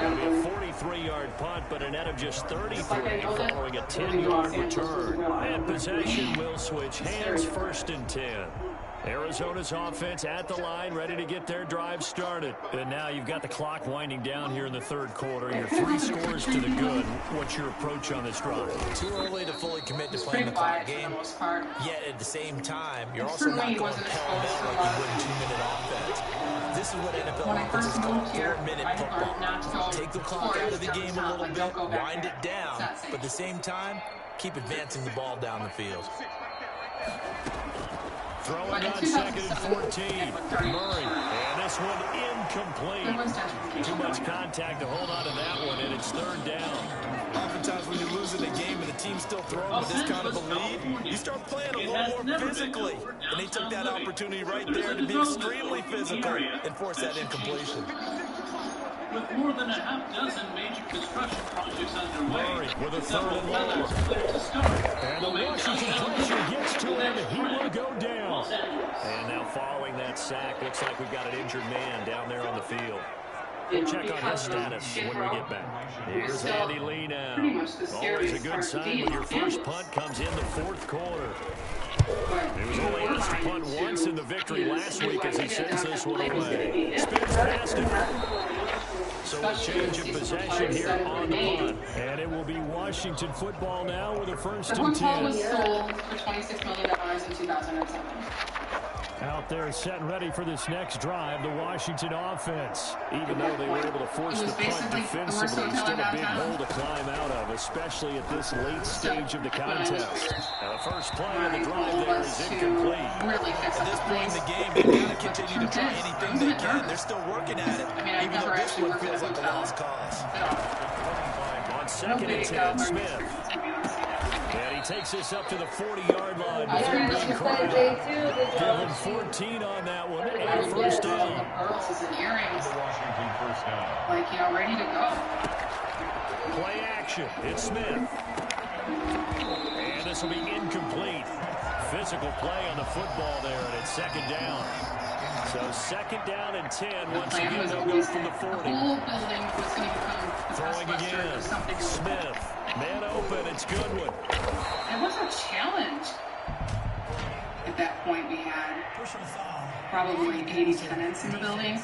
Going to be a 43-yard punt, but a net of just 33 following a 10-yard return. And possession will switch hands, 1st and 10. Arizona's offense at the line, ready to get their drive started. And now you've got the clock winding down here in the 3rd quarter. You're 3 scores to the good. What's your approach on this drive? Too early to fully commit to playing the clock game. Yet at the same time, you're also not going pell-mell like you would in 2-minute offense. This is what NFL offenses call 4-minute football. Take the clock out of the game a little bit, wind it down, but at the same time, keep advancing the ball down the field. Throwing on 2nd and 14. Murray. And this one incomplete. Too much contact to hold on to that one, and it's 3rd down. Oftentimes when you're losing a game and the team's still throwing with this kind of a lead, you start playing a little more physically. And they took that opportunity right there to be extremely physical and force that incompletion. With more than a half dozen major construction projects underway, Murray with a 3rd and long. And the Washington pressure gets to him, and he will go down. And now following that sack, looks like we've got an injured man down there on the field. We'll check on his status when we get back. Here's Andy Lee now. Always a good sign when your first punt comes in the 4th quarter. He was only asked to punt once in the victory last week as he sends this one away. Spins past him. So a change of possession here on the punt. And it will be Washington football now with a 1st and 10. Football was sold for $26 million in 2007. Out there set and ready for this next drive, the Washington offense. Even though they were able to force the punt defensively, still a big hole to climb out of, especially at this late stage of the contest. Now the first play of the drive there is incomplete. At this point in the game, they've got to continue to try anything they can. They're still working at it, even though this one feels like a lost cause. On 2nd and 10, Smith. And he takes this up to the 40-yard line before being called. Give him 14 on that one, and a 1st down. Pearls and earrings. Like, you know, ready to go. Play action. It's Smith. And this will be incomplete. Physical play on the football there, and it's 2nd down. So 2nd down and 10. Once again, they'll go from the 40. The whole building was going to become throwing again. Smith. Man open. It's Goodwin. It was a challenge. At that point, we had probably 80 tenants in the building.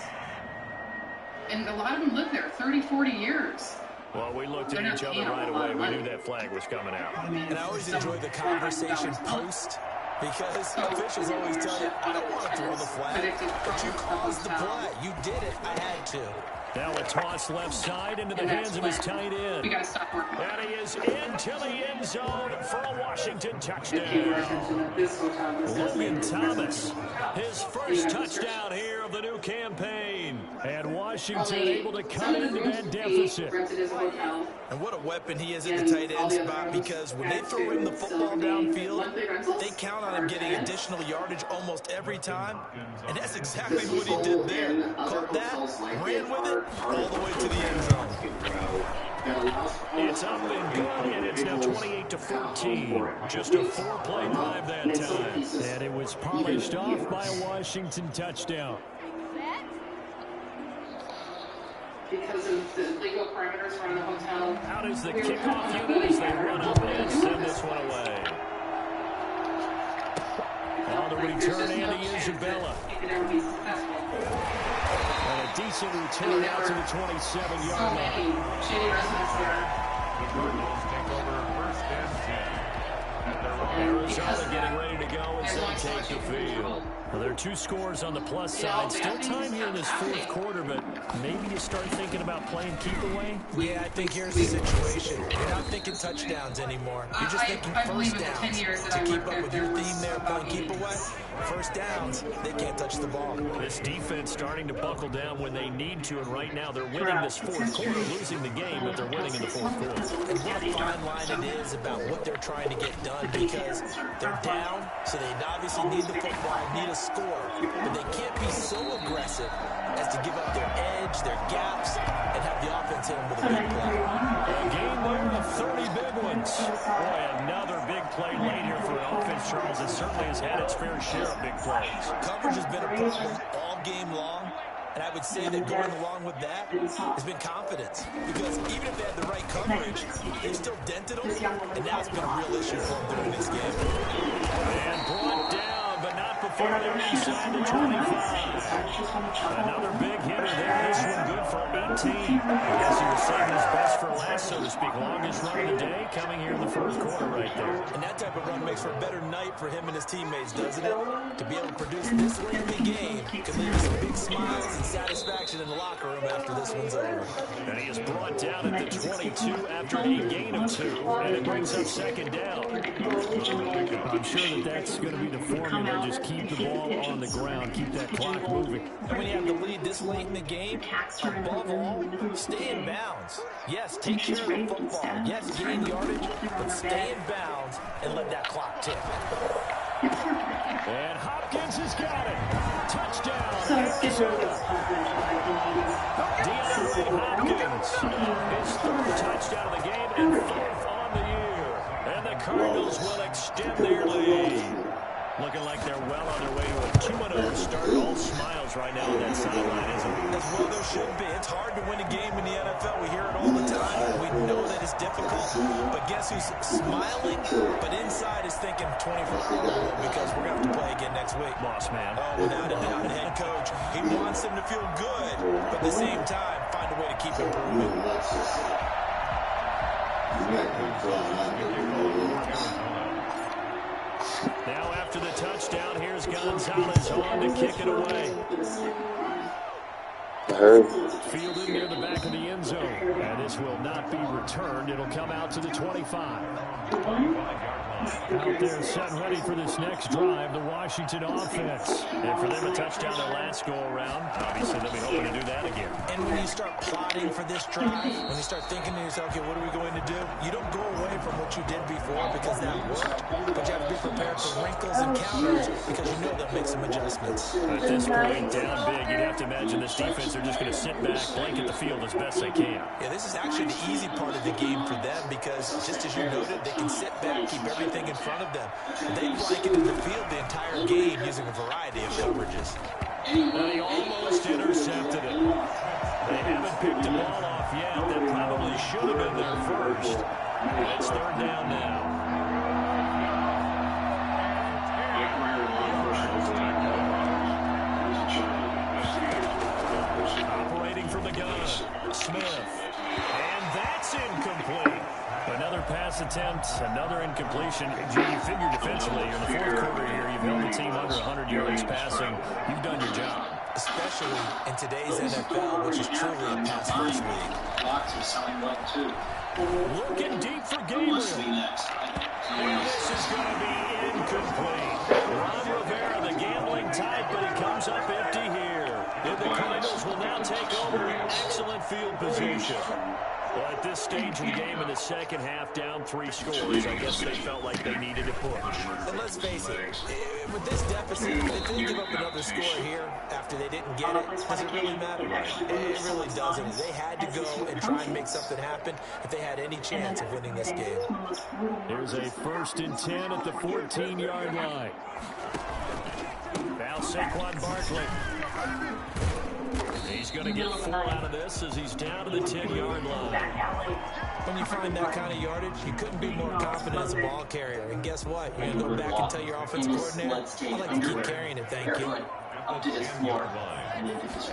And a lot of them lived there 30, 40 years. Well, we looked at each other right away. We knew that flag was coming out. And I always enjoy the conversation post, because officials always tell you, I don't want to throw the flag, but you caused the play. You did it. I had to. Now a toss left side into the hands of his tight end. We got to stop working. And he is into the end zone for a Washington touchdown. Logan Thomas, his first touchdown here of the new campaign. And Washington able to cut into that deficit. And what a weapon he is at the tight end spot, because when they throw him the football downfield, they count on him getting additional yardage almost every time. And that's exactly what he did there. Caught that, ran with it, all the way to the end zone. It's up and good, and it's now 28-14. Just a 4-play drive that time. And it was polished off by a Washington touchdown. Because of the legal parameters around the hotel. Out is the kickoff unit as they run up and send this one away. return, Andy Isabella. And a decent return out to the 27-yard line. Shady residents there. The Cardinals take over first and 10. Arizona getting ready to go as they take the field. Well, there are 2 scores on the plus side. Still time here in this fourth quarter, but maybe you start thinking about playing keep away? Yeah, I think here's the situation. You're not thinking touchdowns anymore. You're just thinking first downs. To keep up with your theme there, playing keep away, first downs, they can't touch the ball. This defense starting to buckle down when they need to, and right now they're winning this fourth quarter, losing the game, but they're winning in the fourth quarter. And what a fine line it is about what they're trying to get done, because they're down, so they obviously need the football, need a score, but they can't be so aggressive as to give up their edge, their gaps, and have the offense hit them with a big play. A game there of 30 big ones. Boy, another big play late here for an offense, Charles, that certainly has had its fair share of big plays. Coverage has been a problem all game long, and I would say that going along with that has been confidence, because even if they had the right coverage, they still dented them, and now it's been a real issue for them during this game. And brought down, but not before they're inside the 25. Another big hitter there. This one good for 18. I guess he was saving his best for last, so to speak. Longest run of the day coming here in the first quarter right there. And that type of run makes for a better night for him and his teammates, doesn't it? To be able to produce this late in the game can leave some big smiles and satisfaction in the locker room after this one's over. And he is brought down at the 22 after a gain of 2. And it brings up second down. I'm sure that's going to be the formula. Just keep the ball on the ground. Keep that clock moving. And when you have the lead this late in the game, above all, stay in bounds. Yes, take care of the football. Yes, gain yardage, but stay in bounds and let that clock tick. And Hopkins has got it. Touchdown, Arizona. DeAndre Hopkins, his 3rd touchdown of the game and 4th on the year. And the Cardinals will extend their lead. Looking like they're well on their way to a 2-0 start. All smiles right now on that sideline, isn't it? As well there should be. It's hard to win a game in the NFL. We hear it all the time. We know that it's difficult. But guess who's smiling? But inside is thinking 24-hour because we're going to have to play again next week. Boss man. Oh, without a doubt, the head coach. He wants them to feel good, but at the same time, find a way to keep improving. Now after the touchdown, here's Gonzalez on to kick it away. Fielded near the back of the end zone. And this will not be returned. It'll come out to the 25. Out there set and ready for this next drive, the Washington offense. And for them, a touchdown their last go-around. Obviously, they'll be hoping to do that again. And when you start plotting for this drive, when you start thinking to yourself, okay, what are we going to do? You don't go away from what you did before because that worked, but you have to be prepared for wrinkles and counters because you know they'll make some adjustments. At this point, down big, you'd have to imagine this defense are just going to sit back, blanket the field as best they can. Yeah, this is actually the easy part of the game for them because, just as you noted, they can sit back, keep everything in front of them. They blanketed the field the entire game using a variety of coverages. And he almost intercepted it. They haven't picked the ball off yet. That probably should have been there first. It's 3rd down now. Operating from the gun, Smith. And that's incomplete. Another pass attempt, another incompletion. You figure defensively, in the fourth quarter here, you've held the team under 100 yards passing. You've done your job. Especially in today's NFL, which is truly a pass-first league. Blocks are selling well, too. Looking deep for Gabriel. And this is going to be incomplete. Ron Rivera, the gambling type, but he comes up empty here. And the Cardinals will now take over excellent field position. Well, at this stage of the game in the second half, down 3 scores, I guess they felt like they needed to push. And let's face it, with this deficit, if they give up another score here after they didn't get it, does it really matter? It really doesn't. They had to go and try and make something happen if they had any chance of winning this game. Here's a 1st and 10 at the 14-yard line. Foul Saquon Barkley. He's going to get 4 out of this as he's down to the 10-yard line. When you find that kind of yardage, you couldn't be more confident as a ball carrier. And guess what? You're going to go back and tell your offensive coordinator, I'd like to keep carrying it, thank you. Up to his floor, and then just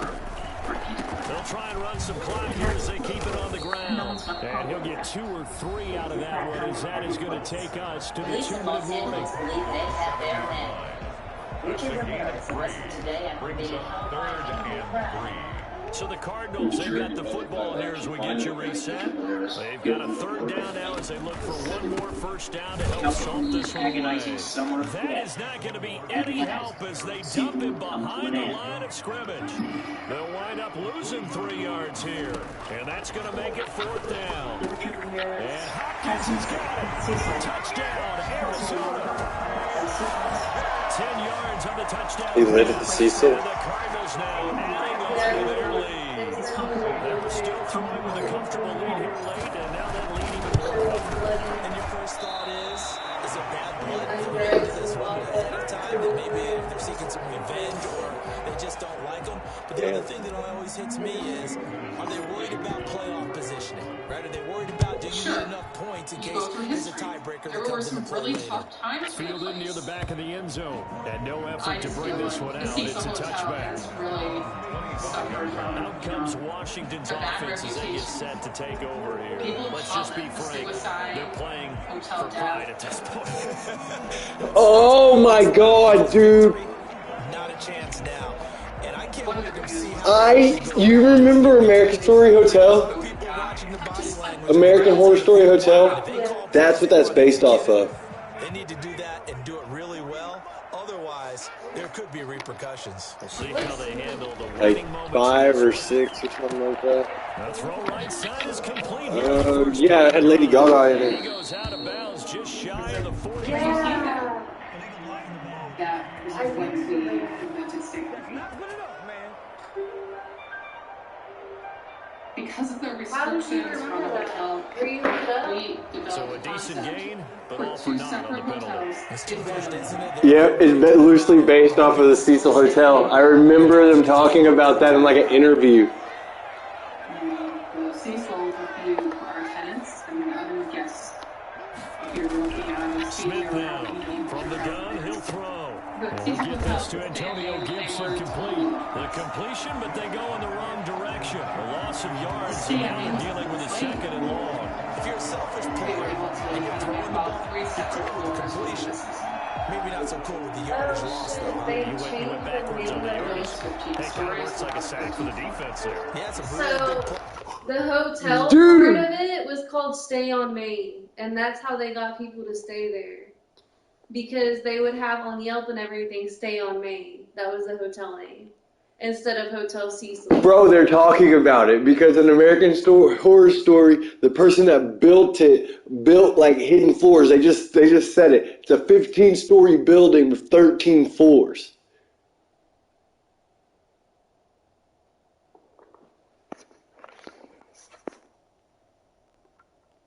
They'll try and run some clock here as they keep it on the ground. And he'll get 2 or 3 out of that one as that is going to take us to the 2-minute warning. So the Cardinals, they've got the football here as we get you reset. They've got a 3rd down now as they look for one more first down to help salt this one away. That is not going to be any help as they dump him behind the line of scrimmage. They'll wind up losing 3 yards here, and that's going to make it 4th down. And Hopkins has got it. Touchdown, Arizona. 10 yards on the touchdown. He led it to Cecil. And the Cardinals now adding on to their lead. They were still throwing with a comfortable lead here late, and now that lead even more comfortable. And your first thought is it bad blood coming into this one ahead of time? That maybe they're seeking some revenge or they just don't like them. But the other thing that always hits me is, are they worried about playoff positioning? Right? Are they worried about doing enough points in case there's a tiebreaker that comes into play really later? tough times. Fielded near the back of the end zone, and no effort to bring this one out. It's a touchback. Really Out comes Washington's offense as they get set to take over here. Let's just be frank, they're playing for pride at this point. Oh my God, dude. Not a chance now. And I can't wait to see You remember American Story Hotel? American Horror Story Hotel? That's what that's based off of. They need to do that and do it really well. Otherwise, there could be repercussions. We'll see how they handle the Like winning moment. 5 or 6 or something like that. The throw right side is complete. Yeah, it had Lady Gaga in He it. goes out of bounds just shy of the 40. Yeah, this is when we invented Stigma. Because of the restrictions from the hotel, we developed So a decent gain, but all for naught on the penalty. Yep, it's loosely based off of the Cecil Hotel. I remember them talking about that in like an interview. The Cecil would be our tenants and other guests. If you're looking at the Smith now from the gun, he'll throw. We'll get this to Antonio Gibson complete. The completion, but they go in the wrong direction. A loss of yards, and now they're dealing with a 2nd and long. If you're a selfish player and you're throwing the ball, you're cool with the completion. Maybe not so cool with the yardage loss, though. Huh? You went backwards on the yards. Hey, kind of works like a sack for the defense there. Yeah, it's a So, the hotel Dude. part of it was called Stay on Main, and that's how they got people to stay there. Because they would have on Yelp and everything, Stay on Main. That was the hotel name. Instead of Hotel Cecil. Bro, they're talking about it because in American Horror Story, the person that built like hidden floors. They just said it. It's a 15-story building with 13 floors.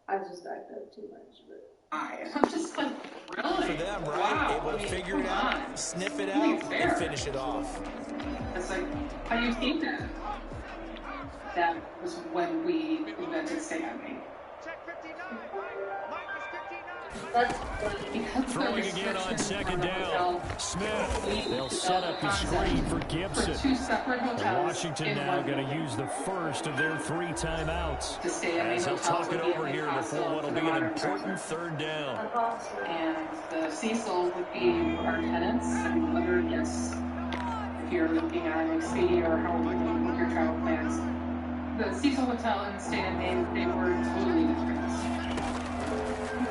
I just backed up too much, but I'm just like, really? For them, right? Wow. Able to figure it out, sniff it out, and finish it off. It's like, how do you think that? That was when we invented Stay on Main. that's Throwing again on 2nd down. Smith. They'll set up the screen for Gibson. And Washington now going to use the first of their 3 timeouts. As he'll talk it over here before what will be an important 3rd down. And the Cecil would be our tenants and other guests. If you're looking at Expedia or however you want to book your travel plans. The Cecil Hotel and Stay on Main, they were totally different.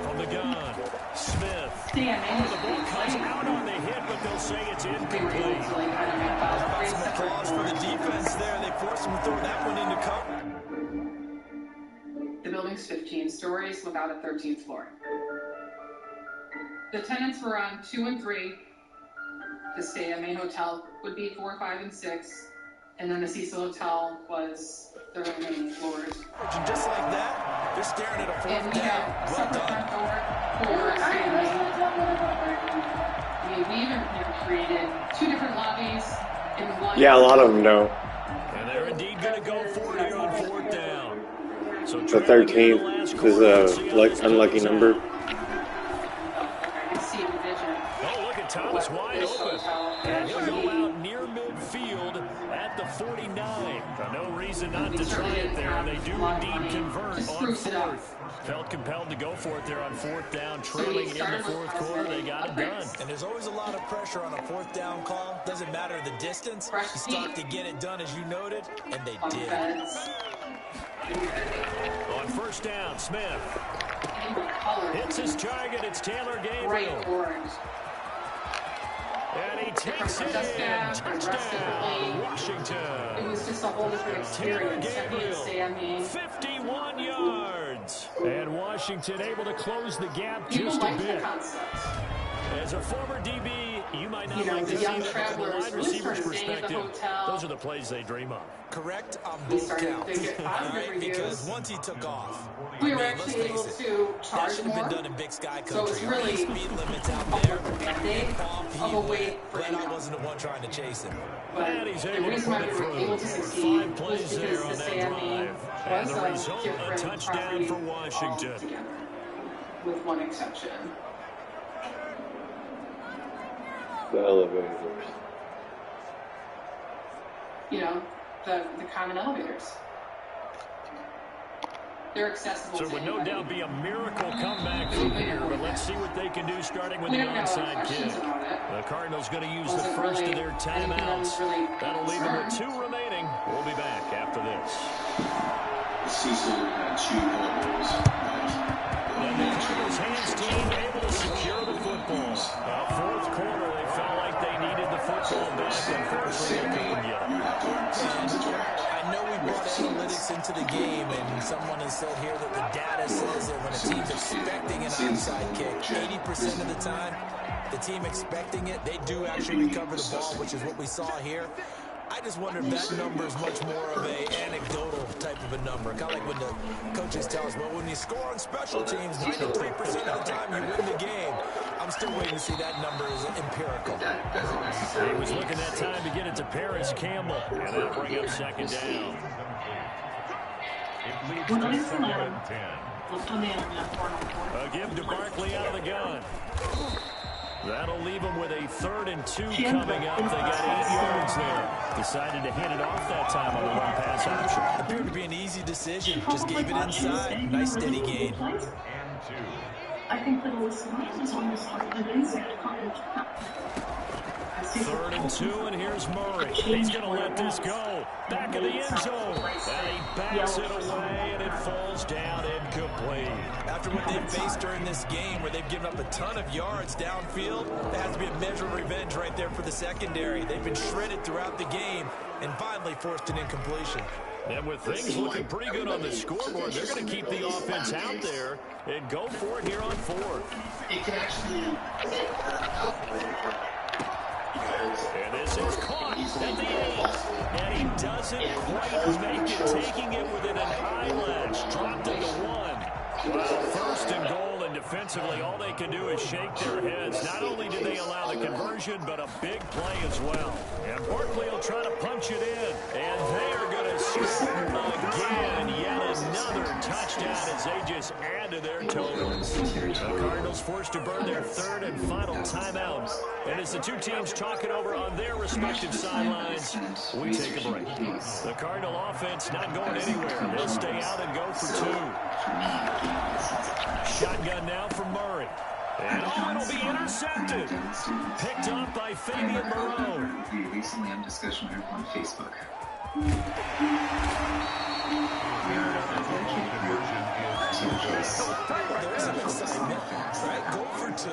From the gun, Smith. Stay on Main. The ball comes out on the hit, but they'll say it's incomplete. Some applause for the defense there. They forced him to throw that one into cover. The building's 15 stories without a 13th floor. The tenants were on 2 and 3. The Stay on Main Hotel would be 4, 5, and 6. And then the Cecil Hotel was the remaining floors. And just like that, they're staring at a 4th down. Well done. We even created 2 different lobbies in one. Yeah, a lot of them know. And they're indeed The 13th is a unlucky number. Oh, look at Thomas wide open. And he'll go out near midfield at the 49. No reason not to try it there. And they do indeed convert on fourth. Felt compelled to go for it there on fourth down, trailing in the fourth quarter. They got it done. And there's always a lot of pressure on a fourth down call. Doesn't matter the distance. You start to get it done, as you noted, and they did. On first down, Smith hits his target. It's Taylor Gabriel. And he takes it in. Touchdown, Washington. It was just a whole different experience. Gabriel, 51 yards. And Washington able to close the gap just a bit. As a former DB, you might not like to see that from a wide receiver's perspective. Those are the plays they dream of. Correct on both counts. Right? Because once he took off, we were actually able to charge more. Been done in Big Sky country. So it's really speed limits out there. Of a wait for him. I wasn't the one trying to chase him. And he's able to put it through. 5 plays there on that drive. And the result, a touchdown for Washington. With one exception. The elevators. You know, the common elevators. They're accessible. So it would no doubt be a miracle comeback from here, but let's see what they can do starting with the onside kick. The Cardinals going to use the first of their timeouts. That'll leave them with 2 remaining. We'll be back after this. Cecil had 2 goals. And the Cardinals hands team able to secure the football. Fourth quarter, they felt like they needed the football back. Unfortunately, they couldn't get it. I know we brought analytics into the game, and someone has said here that the data says that when a team's expecting an onside kick, 80% of the time, the team expecting it, they do actually recover the ball, which is what we saw here. I just wonder if that number is much more of a anecdotal type of a number. Kind of like when the coaches tell us, well, when you score on special teams, 93% of the time you win the game. I'm still waiting to see that number is empirical. He was looking that time to get it to Paris Campbell. And that'll bring up second down. A give to Barkley out of the gun. That'll leave them with a 3rd and 2 coming up. They got 8 yards there. Decided to hand it off that time on the one-pass option. Appeared to be an easy decision. Just gave it inside. Nice steady gain. I think that also is on the side of the insect college. 3rd and 2, and here's Murray. He's going to let this go. Back of the end zone. And he backs it away, and it falls down incomplete. After what they've faced during this game, where they've given up a ton of yards downfield, there has to be a measure of revenge right there for the secondary. They've been shredded throughout the game, and finally forced an incompletion. And with things looking pretty good on the scoreboard, they're going to keep the offense out there and go for it here on 4th. It can actually and this is caught at the 8. And he doesn't quite make it, taking it within an eyelash. Dropped it to 1. Well, 1st and goal, and defensively, all they can do is shake their heads. Not only did they allow the conversion, but a big play as well. And Barkley will try to punch it in. And they are going to score again. Yet another touchdown as they just add to their totals. The Cardinals forced to burn their 3rd and final timeout. And as the two teams talk it over on their respective sidelines, we take a break. The Cardinal offense not going anywhere. They'll stay out and go for 2. Shotgun now for Murray. And it'll be intercepted. Picked up by Fabian Moreau. Recently on discussion group on Facebook. There's some excitement, right? Go for 2,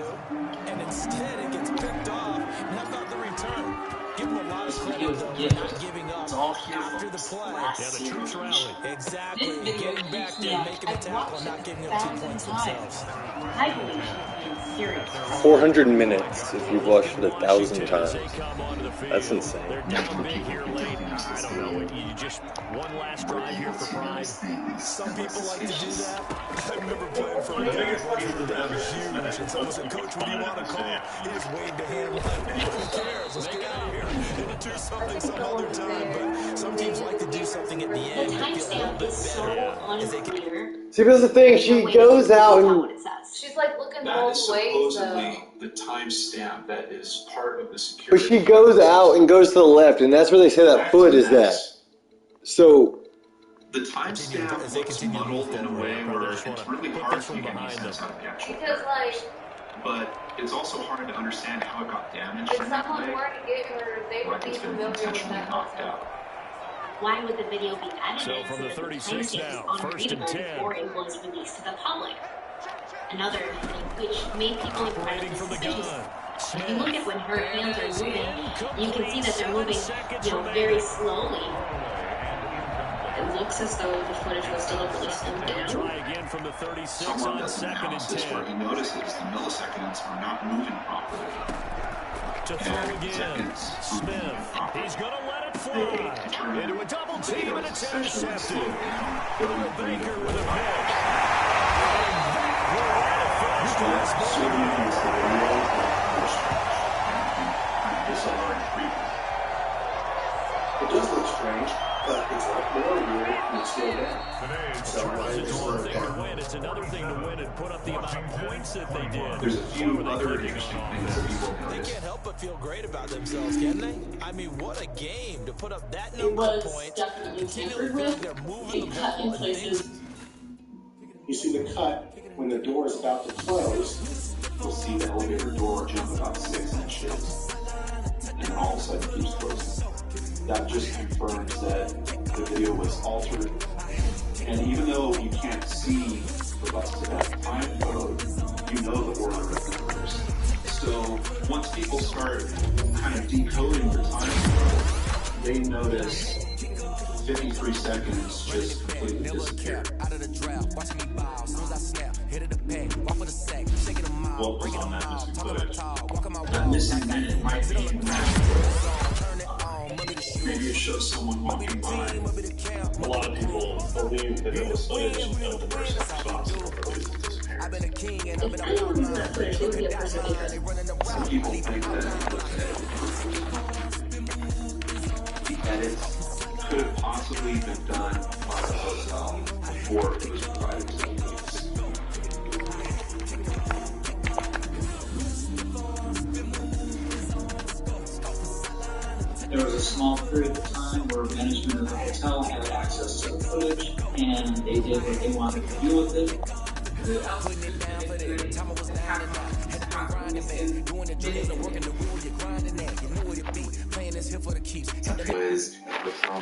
and instead it gets picked off. How about the return? Give them a lot of credit, though, for not giving up after the play. Yeah, the troops rally. Exactly. Getting back there, making the tackle, and not giving up 2 points themselves. I believe she's serious. 400 minutes if you've watched it 1,000 times. That's insane. They're down big here late. I don't know. You just one last drive here for pride. Some people like to do that. I remember playing for a guy who was down huge, and someone said, "Coach, what do you want to call?" He just waved the hand like, "Who cares? Let's get out of here and do something some other time." But some teams like to do something at the end. The timestamp is so unclear. See, that's the thing. She goes out and She's like looking That both is ways though. supposedly the timestamp that is part of the security. but she goes out and goes to the left, and that's where they say that foot is that. So the timestamp looks muddled in a way where it's really hard to make any sense out of the actual Because like, but it's also hard to understand how it got damaged if in that someone way. were to get her, they would Like be it's been familiar with intentionally that knocked hotel. out. Why would the video be edited So from the 36 now, first and 10. before it was released to the public? Another thing which made people incredibly suspicious. If you look at when her hands are moving, you can see that they're moving, very slowly. It looks as though the footage was deliberately slowed down. Try again from the 36 Someone on does an second and analysis 10. where he notices the milliseconds are not moving properly. To throw again, Smith. He's going to let it fly. Into a double team, and it's intercepted. Earl Baker with a pick. It does look strange, but it's like more weird and it's still there. So It's one thing to win. It's another thing to win and put up the amount of points that they did. There's a few other interesting things that people They notice. can't help but feel great about themselves, can they? I mean, what a game to put up that It number of was points. definitely Continually tampered feeling with. they're moving It the cut in ball. places. You see the cut when the door is about to close. You'll see the elevator door jump about 6 inches, and then all of a sudden keeps closing. That just confirms that the video was altered. And even though you can't see the rest of that time code, you know the order of numbers. So once people start kind of decoding the time code, they notice 53 seconds just completely disappeared. What was on that missing footage? That missing minute might be maybe it shows someone walking by. A lot of people believe that it was footage of the person responsible for Lisa's disappearance. If anyone uses that footage, they would be a person of interest. Some people think that it could have possibly been done by the hotel before it was provided to the police. There was a small period of time where management of the hotel had access to the footage, and they did what they wanted to do with it. It was the film